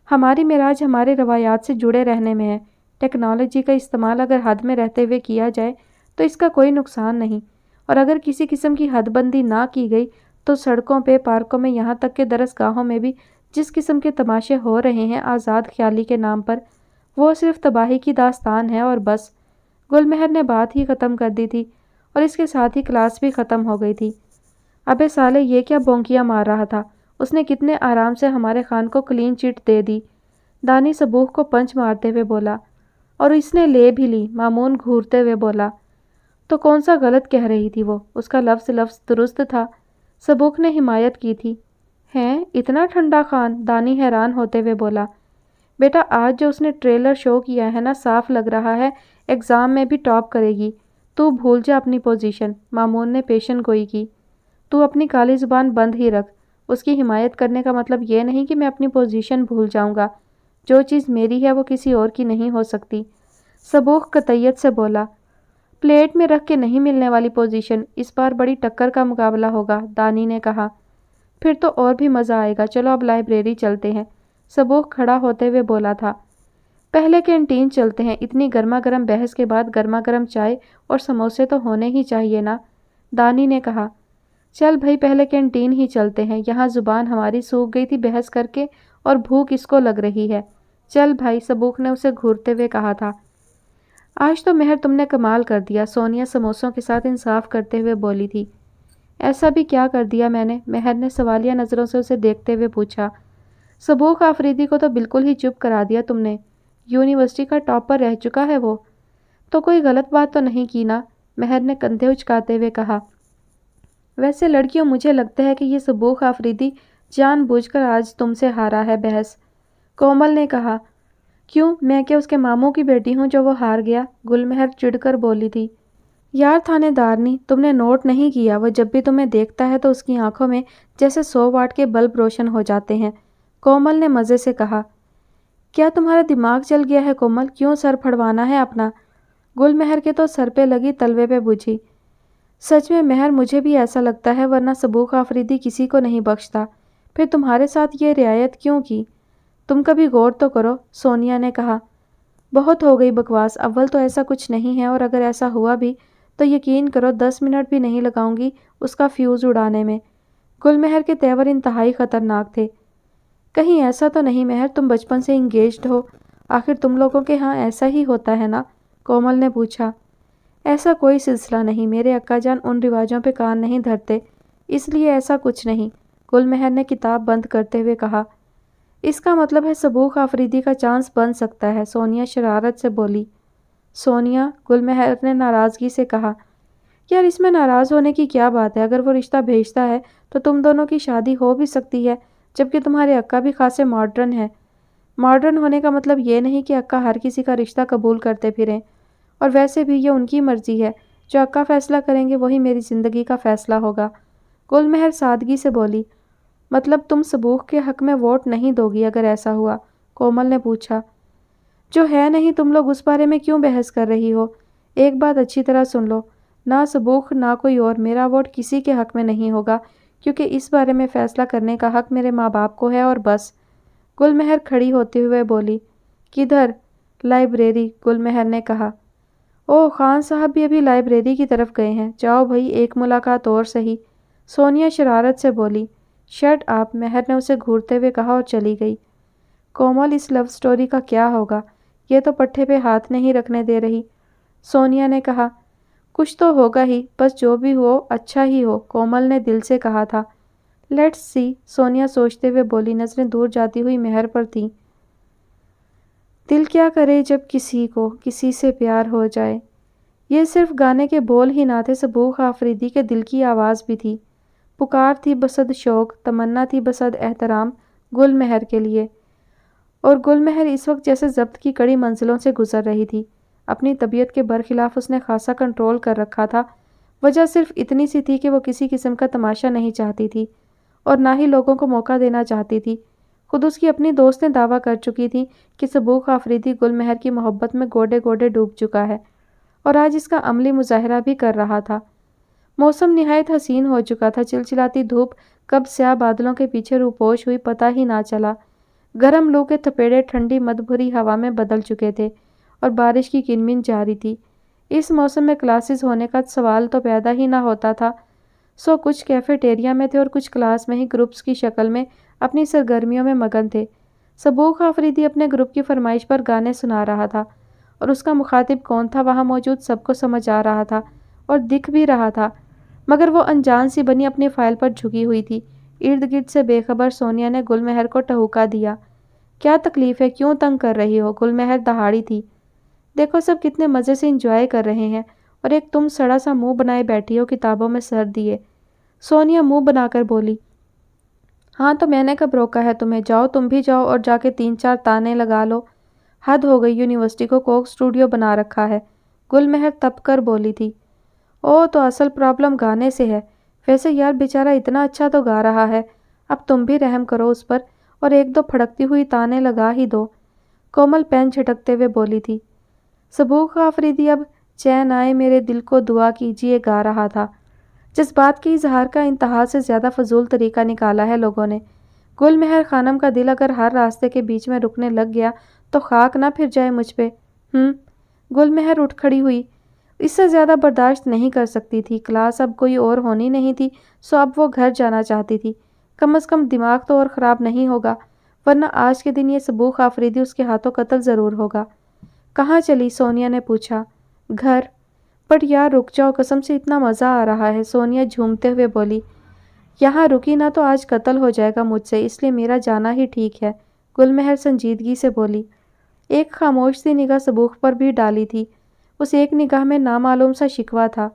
ہماری معراج ہمارے روایات سے جڑے رہنے میں ہے۔ ٹیکنالوجی کا استعمال اگر حد میں رہتے ہوئے کیا جائے تو اس کا کوئی نقصان نہیں، اور اگر کسی قسم کی حد بندی نہ کی گئی تو سڑکوں پہ، پارکوں میں، یہاں تک کہ درس گاہوں میں بھی جس قسم کے تماشے ہو رہے ہیں آزاد خیالی کے نام پر، وہ صرف تباہی کی داستان ہے اور بس۔ گل مہر نے بات ہی ختم کر دی تھی اور اس کے ساتھ ہی کلاس بھی ختم ہو گئی تھی۔ ابے سالے، یہ کیا بونکیاں مار رہا تھا؟ اس نے کتنے آرام سے ہمارے خان کو کلین چٹ دے دی، دانی صبوح کو پنچ مارتے ہوئے بولا۔ اور اس نے لے بھی لی، مامون گھورتے ہوئے بولا۔ تو کون سا غلط کہہ رہی تھی وہ؟ اس کا لفظ درست تھا، صبوح نے حمایت کی تھی۔ ہیں، اتنا ٹھنڈا خان؟ دانی حیران ہوتے ہوئے بولا۔ بیٹا، آج جو اس نے ٹریلر شو کیا ہے نا، صاف لگ رہا ہے ایگزام میں بھی ٹاپ کرے گی۔ تو بھول جا اپنی پوزیشن، مامون نے پیشن گوئی کی۔ تو اپنی کالی زبان بند ہی رکھ، اس کی حمایت کرنے کا مطلب یہ نہیں کہ میں اپنی پوزیشن بھول جاؤں گا۔ جو چیز میری ہے وہ کسی اور کی نہیں ہو سکتی، صبوح قطعیت سے بولا۔ پلیٹ میں رکھ کے نہیں ملنے والی پوزیشن، اس بار بڑی ٹکر کا مقابلہ ہوگا، دانی نے کہا۔ پھر تو اور بھی مزہ آئے گا، چلو اب لائبریری چلتے ہیں، صبوح کھڑا ہوتے ہوئے بولا تھا۔ پہلے کینٹین چلتے ہیں، اتنی گرما گرم بحث کے بعد گرما گرم چائے اور سموسے تو ہونے ہی چاہیے نا، دانی نے کہا۔ چل بھائی، پہلے کینٹین ہی چلتے ہیں، یہاں زبان ہماری سوکھ گئی تھی بحث کر کے اور بھوک اس کو لگ رہی ہے۔ چل بھائی، صبوح نے اسے گھورتے ہوئے کہا تھا۔ آج تو مہر تم نے کمال کر دیا، سونیا سموسوں کے ساتھ انصاف کرتے ہوئے بولی تھی۔ ایسا بھی کیا کر دیا میں نے؟ مہر نے سوالیہ نظروں سے اسے دیکھتے ہوئے پوچھا۔ صبوح آفریدی کو تو بالکل ہی چپ کرا دیا تم نے، یونیورسٹی کا ٹاپر رہ چکا ہے وہ۔ تو کوئی غلط بات تو نہیں کی نا؟ مہر نے کندھے اچکاتے ہوئے کہا۔ ویسے لڑکیوں، مجھے لگتا ہے کہ یہ صبوح آفریدی جان بوجھ کر آج تم سے ہارا ہے بحث، کومل نے کہا۔ کیوں، میں کیا اس کے ماموں کی بیٹی ہوں جو وہ ہار گیا؟ گل مہر چڑھ کر بولی تھی۔ یار تھانے دارنی، تم نے نوٹ نہیں کیا، وہ جب بھی تمہیں دیکھتا ہے تو اس کی آنکھوں میں جیسے 100 واٹ کے بلب روشن ہو جاتے ہیں، کومل نے مزے سے کہا۔ کیا تمہارا دماغ چل گیا ہے کومل؟ کیوں سر پھڑوانا ہے اپنا؟ گل مہر کے تو سر پہ لگی تلوے پہ بجھی۔ سچ میں مہر، مجھے بھی ایسا لگتا ہے، ورنہ سبوخ آفریدی کسی کو نہیں بخشتا۔ پھر تمہارے ساتھ یہ رعایت کیوں کی؟ تم کبھی غور تو کرو، سونیا نے کہا۔ بہت ہو گئی بکواس، اول تو ایسا کچھ نہیں ہے، اور اگر ایسا ہوا بھی تو یقین کرو 10 منٹ بھی نہیں لگاؤں گی اس کا فیوز اڑانے میں۔ گل مہر کے تیور انتہائی خطرناک تھے۔ کہیں ایسا تو نہیں مہر، تم بچپن سے انگیجڈ ہو؟ آخر تم لوگوں کے ہاں ایسا ہی ہوتا ہے نا؟ کومل نے پوچھا۔ ایسا کوئی سلسلہ نہیں، میرے اکا جان ان رواجوں پہ کان نہیں دھرتے، اس لیے ایسا کچھ نہیں، گل مہر نے کتاب بند کرتے ہوئے کہا۔ اس کا مطلب ہے سبوخ آفریدی کا چانس بن سکتا ہے، سونیا شرارت سے بولی۔ سونیا، گل مہر نے ناراضگی سے کہا۔ یار اس میں ناراض ہونے کی کیا بات ہے؟ اگر وہ رشتہ بھیجتا ہے تو تم دونوں کی شادی ہو بھی سکتی ہے، جبکہ تمہارے اکا بھی خاصے ماڈرن ہیں۔ ماڈرن ہونے کا مطلب یہ نہیں کہ اکا ہر کسی کا رشتہ قبول کرتے پھریں، اور ویسے بھی یہ ان کی مرضی ہے، جو اکا فیصلہ کریں گے وہی میری زندگی کا فیصلہ ہوگا، گل مہر سادگی سے بولی۔ مطلب تم سبوخ کے حق میں ووٹ نہیں دو گی اگر ایسا ہوا؟ کومل نے پوچھا۔ جو ہے نہیں، تم لوگ اس بارے میں کیوں بحث کر رہی ہو؟ ایک بات اچھی طرح سن لو، نہ سبوخ نہ کوئی اور، میرا ووٹ کسی کے حق میں نہیں ہوگا، کیونکہ اس بارے میں فیصلہ کرنے کا حق میرے ماں باپ کو ہے، اور بس۔ گل مہر کھڑی ہوتے ہوئے بولی۔ کدھر؟ لائبریری، گل مہر نے کہا۔ اوہ، خان صاحب بھی ابھی لائبریری کی طرف گئے ہیں، جاؤ بھائی ایک ملاقات اور سہی، سونیا شرارت سے بولی۔ شٹ اپ، مہر نے اسے گھورتے ہوئے کہا اور چلی گئی۔ کومل، اس لو سٹوری کا کیا ہوگا؟ یہ تو پٹھے پہ ہاتھ نہیں رکھنے دے رہی، سونیا نے کہا۔ کچھ تو ہوگا ہی، بس جو بھی ہو اچھا ہی ہو، کومل نے دل سے کہا تھا۔ لیٹس سی، سونیا سوچتے ہوئے بولی، نظریں دور جاتی ہوئی مہر پر تھیں۔ دل کیا کرے جب کسی سے پیار ہو جائے۔ یہ صرف گانے کے بول ہی نہ تھے، سبوخ آفریدی کے دل کی آواز بھی تھی۔ پکار تھی بصد شوق، تمنا تھی بصد احترام گل مہر کے لیے، اور گل مہر اس وقت جیسے ضبط کی کڑی منزلوں سے گزر رہی تھی۔ اپنی طبیعت کے برخلاف اس نے خاصا کنٹرول کر رکھا تھا۔ وجہ صرف اتنی سی تھی کہ وہ کسی قسم کا تماشا نہیں چاہتی تھی، اور نہ ہی لوگوں کو موقع دینا چاہتی تھی۔ خود اس کی اپنی دوست نے دعویٰ کر چکی تھی کہ سبوخ آفریدی گل مہر کی محبت میں گوڈے گوڈے ڈوب چکا ہے، اور آج اس کا عملی مظاہرہ بھی کر رہا تھا۔ موسم نہایت حسین ہو چکا تھا، چلچلاتی دھوپ کب سیاہ بادلوں کے پیچھے روپوش ہوئی پتہ ہی نہ چلا۔ گرم لو کے تھپیڑے ٹھنڈی مد بھری ہوا میں بدل چکے تھے، اور بارش کی کنمن جاری تھی۔ اس موسم میں کلاسز ہونے کا سوال تو پیدا ہی نہ ہوتا تھا، سو کچھ کیفیٹیریا میں تھے اور کچھ کلاس میں ہی گروپس کی شکل میں اپنی سرگرمیوں میں مگن تھے۔ سبوخ آفریدی اپنے گروپ کی فرمائش پر گانے سنا رہا تھا، اور اس کا مخاطب کون تھا وہاں موجود سب کو سمجھ آ رہا تھا اور دکھ بھی رہا تھا، مگر وہ انجان سی بنی اپنی فائل پر جھکی ہوئی تھی۔ ارد گرد سے بے خبر سونیا نے گل مہر کو ٹہوکا دیا۔ کیا تکلیف ہے، کیوں تنگ کر رہی ہو؟ گل مہر دہاڑی تھی۔ دیکھو سب کتنے مزے سے انجوائے کر رہے ہیں، اور ایک تم سڑا سا منہ بنائے بیٹھی ہو کتابوں میں سر دیے، سونیا منہ بنا کر بولی۔ ہاں تو میں نے کب روکا ہے تمہیں؟ جاؤ تم بھی جاؤ اور جا کے 3-4 تانے لگا لو۔ حد ہو گئی، یونیورسٹی کو کوک اسٹوڈیو بنا رکھا ہے، گل مہر تپ کر بولی تھی۔ او تو اصل پرابلم گانے سے ہے، ویسے یار بیچارہ اتنا اچھا تو گا رہا ہے، اب تم بھی رحم کرو اس پر اور 1-2 پھڑکتی ہوئی تانے لگا ہی دو، کومل پین جھٹکتے ہوئے بولی تھی۔ سبوخ آفریدی اب چین آئے میرے دل کو دعا کیجیے گا رہا تھا۔ جذبات کے اظہار کا انتہا سے زیادہ فضول طریقہ نکالا ہے لوگوں نے۔ گل مہر خانم کا دل اگر ہر راستے کے بیچ میں رکنے لگ گیا تو خاک نہ پھر جائے مجھ پہ۔ گل مہر اٹھ کھڑی ہوئی، اس سے زیادہ برداشت نہیں کر سکتی تھی۔ کلاس اب کوئی اور ہونی نہیں تھی، سو اب وہ گھر جانا چاہتی تھی۔ کم از کم دماغ تو اور خراب نہیں ہوگا، ورنہ آج کے دن یہ سبوخ آفریدی اس کے ہاتھوں قتل ضرور ہوگا۔ کہاں چلی؟ سونیا نے پوچھا۔ گھر۔ بٹ یار رک جاؤ، قسم سے اتنا مزہ آ رہا ہے، سونیا جھومتے ہوئے بولی۔ یہاں رکی نہ تو آج قتل ہو جائے گا مجھ سے، اس لیے میرا جانا ہی ٹھیک ہے، گل مہر سنجیدگی سے بولی۔ ایک خاموش سی نگاہ سبوخ پر بھی ڈالی تھی، اس ایک نگاہ میں نامعلوم سا شکوہ تھا،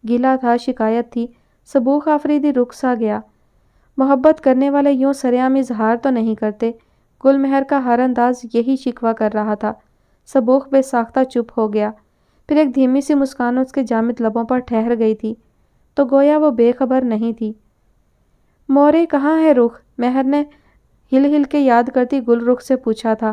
گلہ تھا، شکایت تھی۔ سبوخ آفریدی رک سا گیا۔ محبت کرنے والے یوں سرعام اظہار تو نہیں کرتے، گل مہر کا ہر انداز یہی شکوہ کر رہا تھا۔ سبوخ بے ساختہ چپ ہو گیا، پھر ایک دھیمی سی مسکان اس کے جامد لبوں پر ٹھہر گئی تھی، تو گویا وہ بے خبر نہیں تھی۔ مورے کہاں ہے رخ؟ مہر نے ہل ہل کے یاد کرتی گل رخ سے پوچھا تھا۔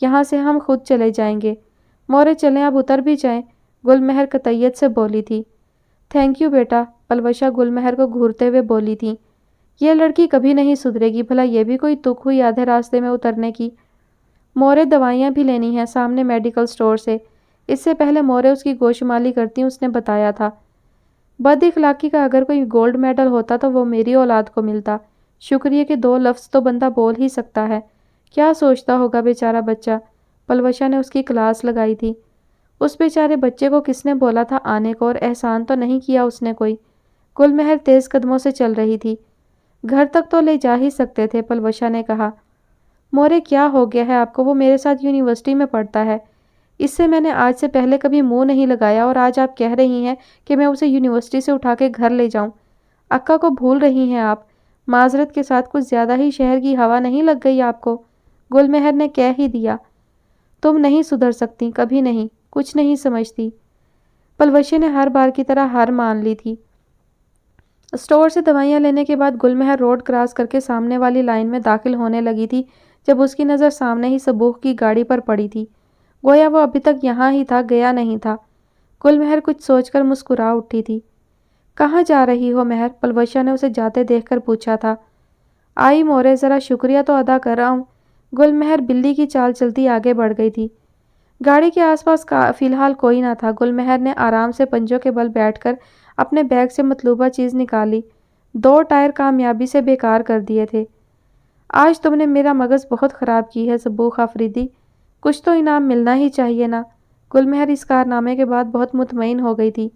یہاں سے ہم خود چلے جائیں گے۔ مورے چلیں، اب اتر بھی جائیں، گل مہر قطعیت سے بولی تھی۔ تھینک یو بیٹا، پلوشا گل مہر کو گھورتے ہوئے بولی تھی۔ یہ لڑکی کبھی نہیں سدھرے گی، بھلا یہ بھی کوئی تک ہوئی آدھے راستے میں اترنے کی۔ مورے دوائیاں بھی لینی ہیں سامنے میڈیکل سٹور سے۔ اس سے پہلے مورے اس کی گوشمالی کرتی اس نے بتایا تھا۔ بد اخلاقی کا اگر کوئی گولڈ میڈل ہوتا تو وہ میری اولاد کو ملتا۔ شکریہ کے 2 لفظ تو بندہ بول ہی سکتا ہے۔ کیا سوچتا ہوگا بیچارہ بچہ؟ پلوشا نے اس کی کلاس لگائی تھی۔ اس بیچارے بچے کو کس نے بولا تھا آنے کو، اور احسان تو نہیں کیا اس نے کوئی؟ گل مہر تیز قدموں سے چل رہی تھی۔ گھر تک تو لے جا ہی سکتے تھے، پلوشا نے کہا۔ مورے کیا ہو گیا ہے آپ کو؟ وہ میرے ساتھ یونیورسٹی میں پڑھتا ہے۔ اس سے میں نے آج سے پہلے کبھی منہ نہیں لگایا، اور آج آپ کہہ رہی ہیں کہ میں اسے یونیورسٹی سے اٹھا کے گھر لے جاؤں۔ اکا کو بھول رہی ہیں آپ۔ معذرت کے ساتھ کچھ زیادہ ہی شہر کی ہوا نہیں لگ گئی آپ کو؟ گل مہر نے کہہ ہی دیا۔ تم نہیں سدھر سکتی، کبھی نہیں، کچھ نہیں سمجھتی۔ پلوشے نے ہر بار کی طرح ہار مان لی تھی۔ اسٹور سے دوائیاں لینے کے بعد گل مہر روڈ کراس کر کے سامنے والی لائن میں داخل ہونے لگی تھی جب اس کی نظر سامنے ہی صبوح کی گاڑی پر پڑی تھی۔ گویا وہ ابھی تک یہاں ہی تھا، گیا نہیں تھا۔ گل مہر کچھ سوچ کر مسکرا اٹھی تھی۔ کہاں جا رہی ہو مہر؟ پلوشا نے اسے جاتے دیکھ کر پوچھا تھا۔ آئی مورے، ذرا شکریہ تو ادا کر رہا ہوں۔ گل مہر بلی کی چال چلتی آگے بڑھ گئی تھی۔ گاڑی کے آس پاس فی الحال کوئی نہ تھا۔ گل مہر نے آرام سے پنجوں کے بل بیٹھ کر اپنے بیگ سے مطلوبہ چیز نکالی۔ 2 ٹائر کامیابی سے بیکار کر دیے تھے۔ آج تم نے میرا مغز بہت خراب کی ہے صبوح آفریدی، کچھ تو انعام ملنا ہی چاہیے نا۔ گل مہر اس کارنامے کے بعد بہت مطمئن ہو گئی تھی۔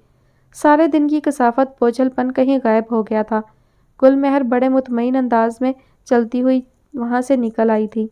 سارے دن کی کثافت، بوجھل پن کہیں غائب ہو گیا تھا۔ گل مہر بڑے مطمئن انداز میں چلتی ہوئی وہاں سے نکل آئی تھی۔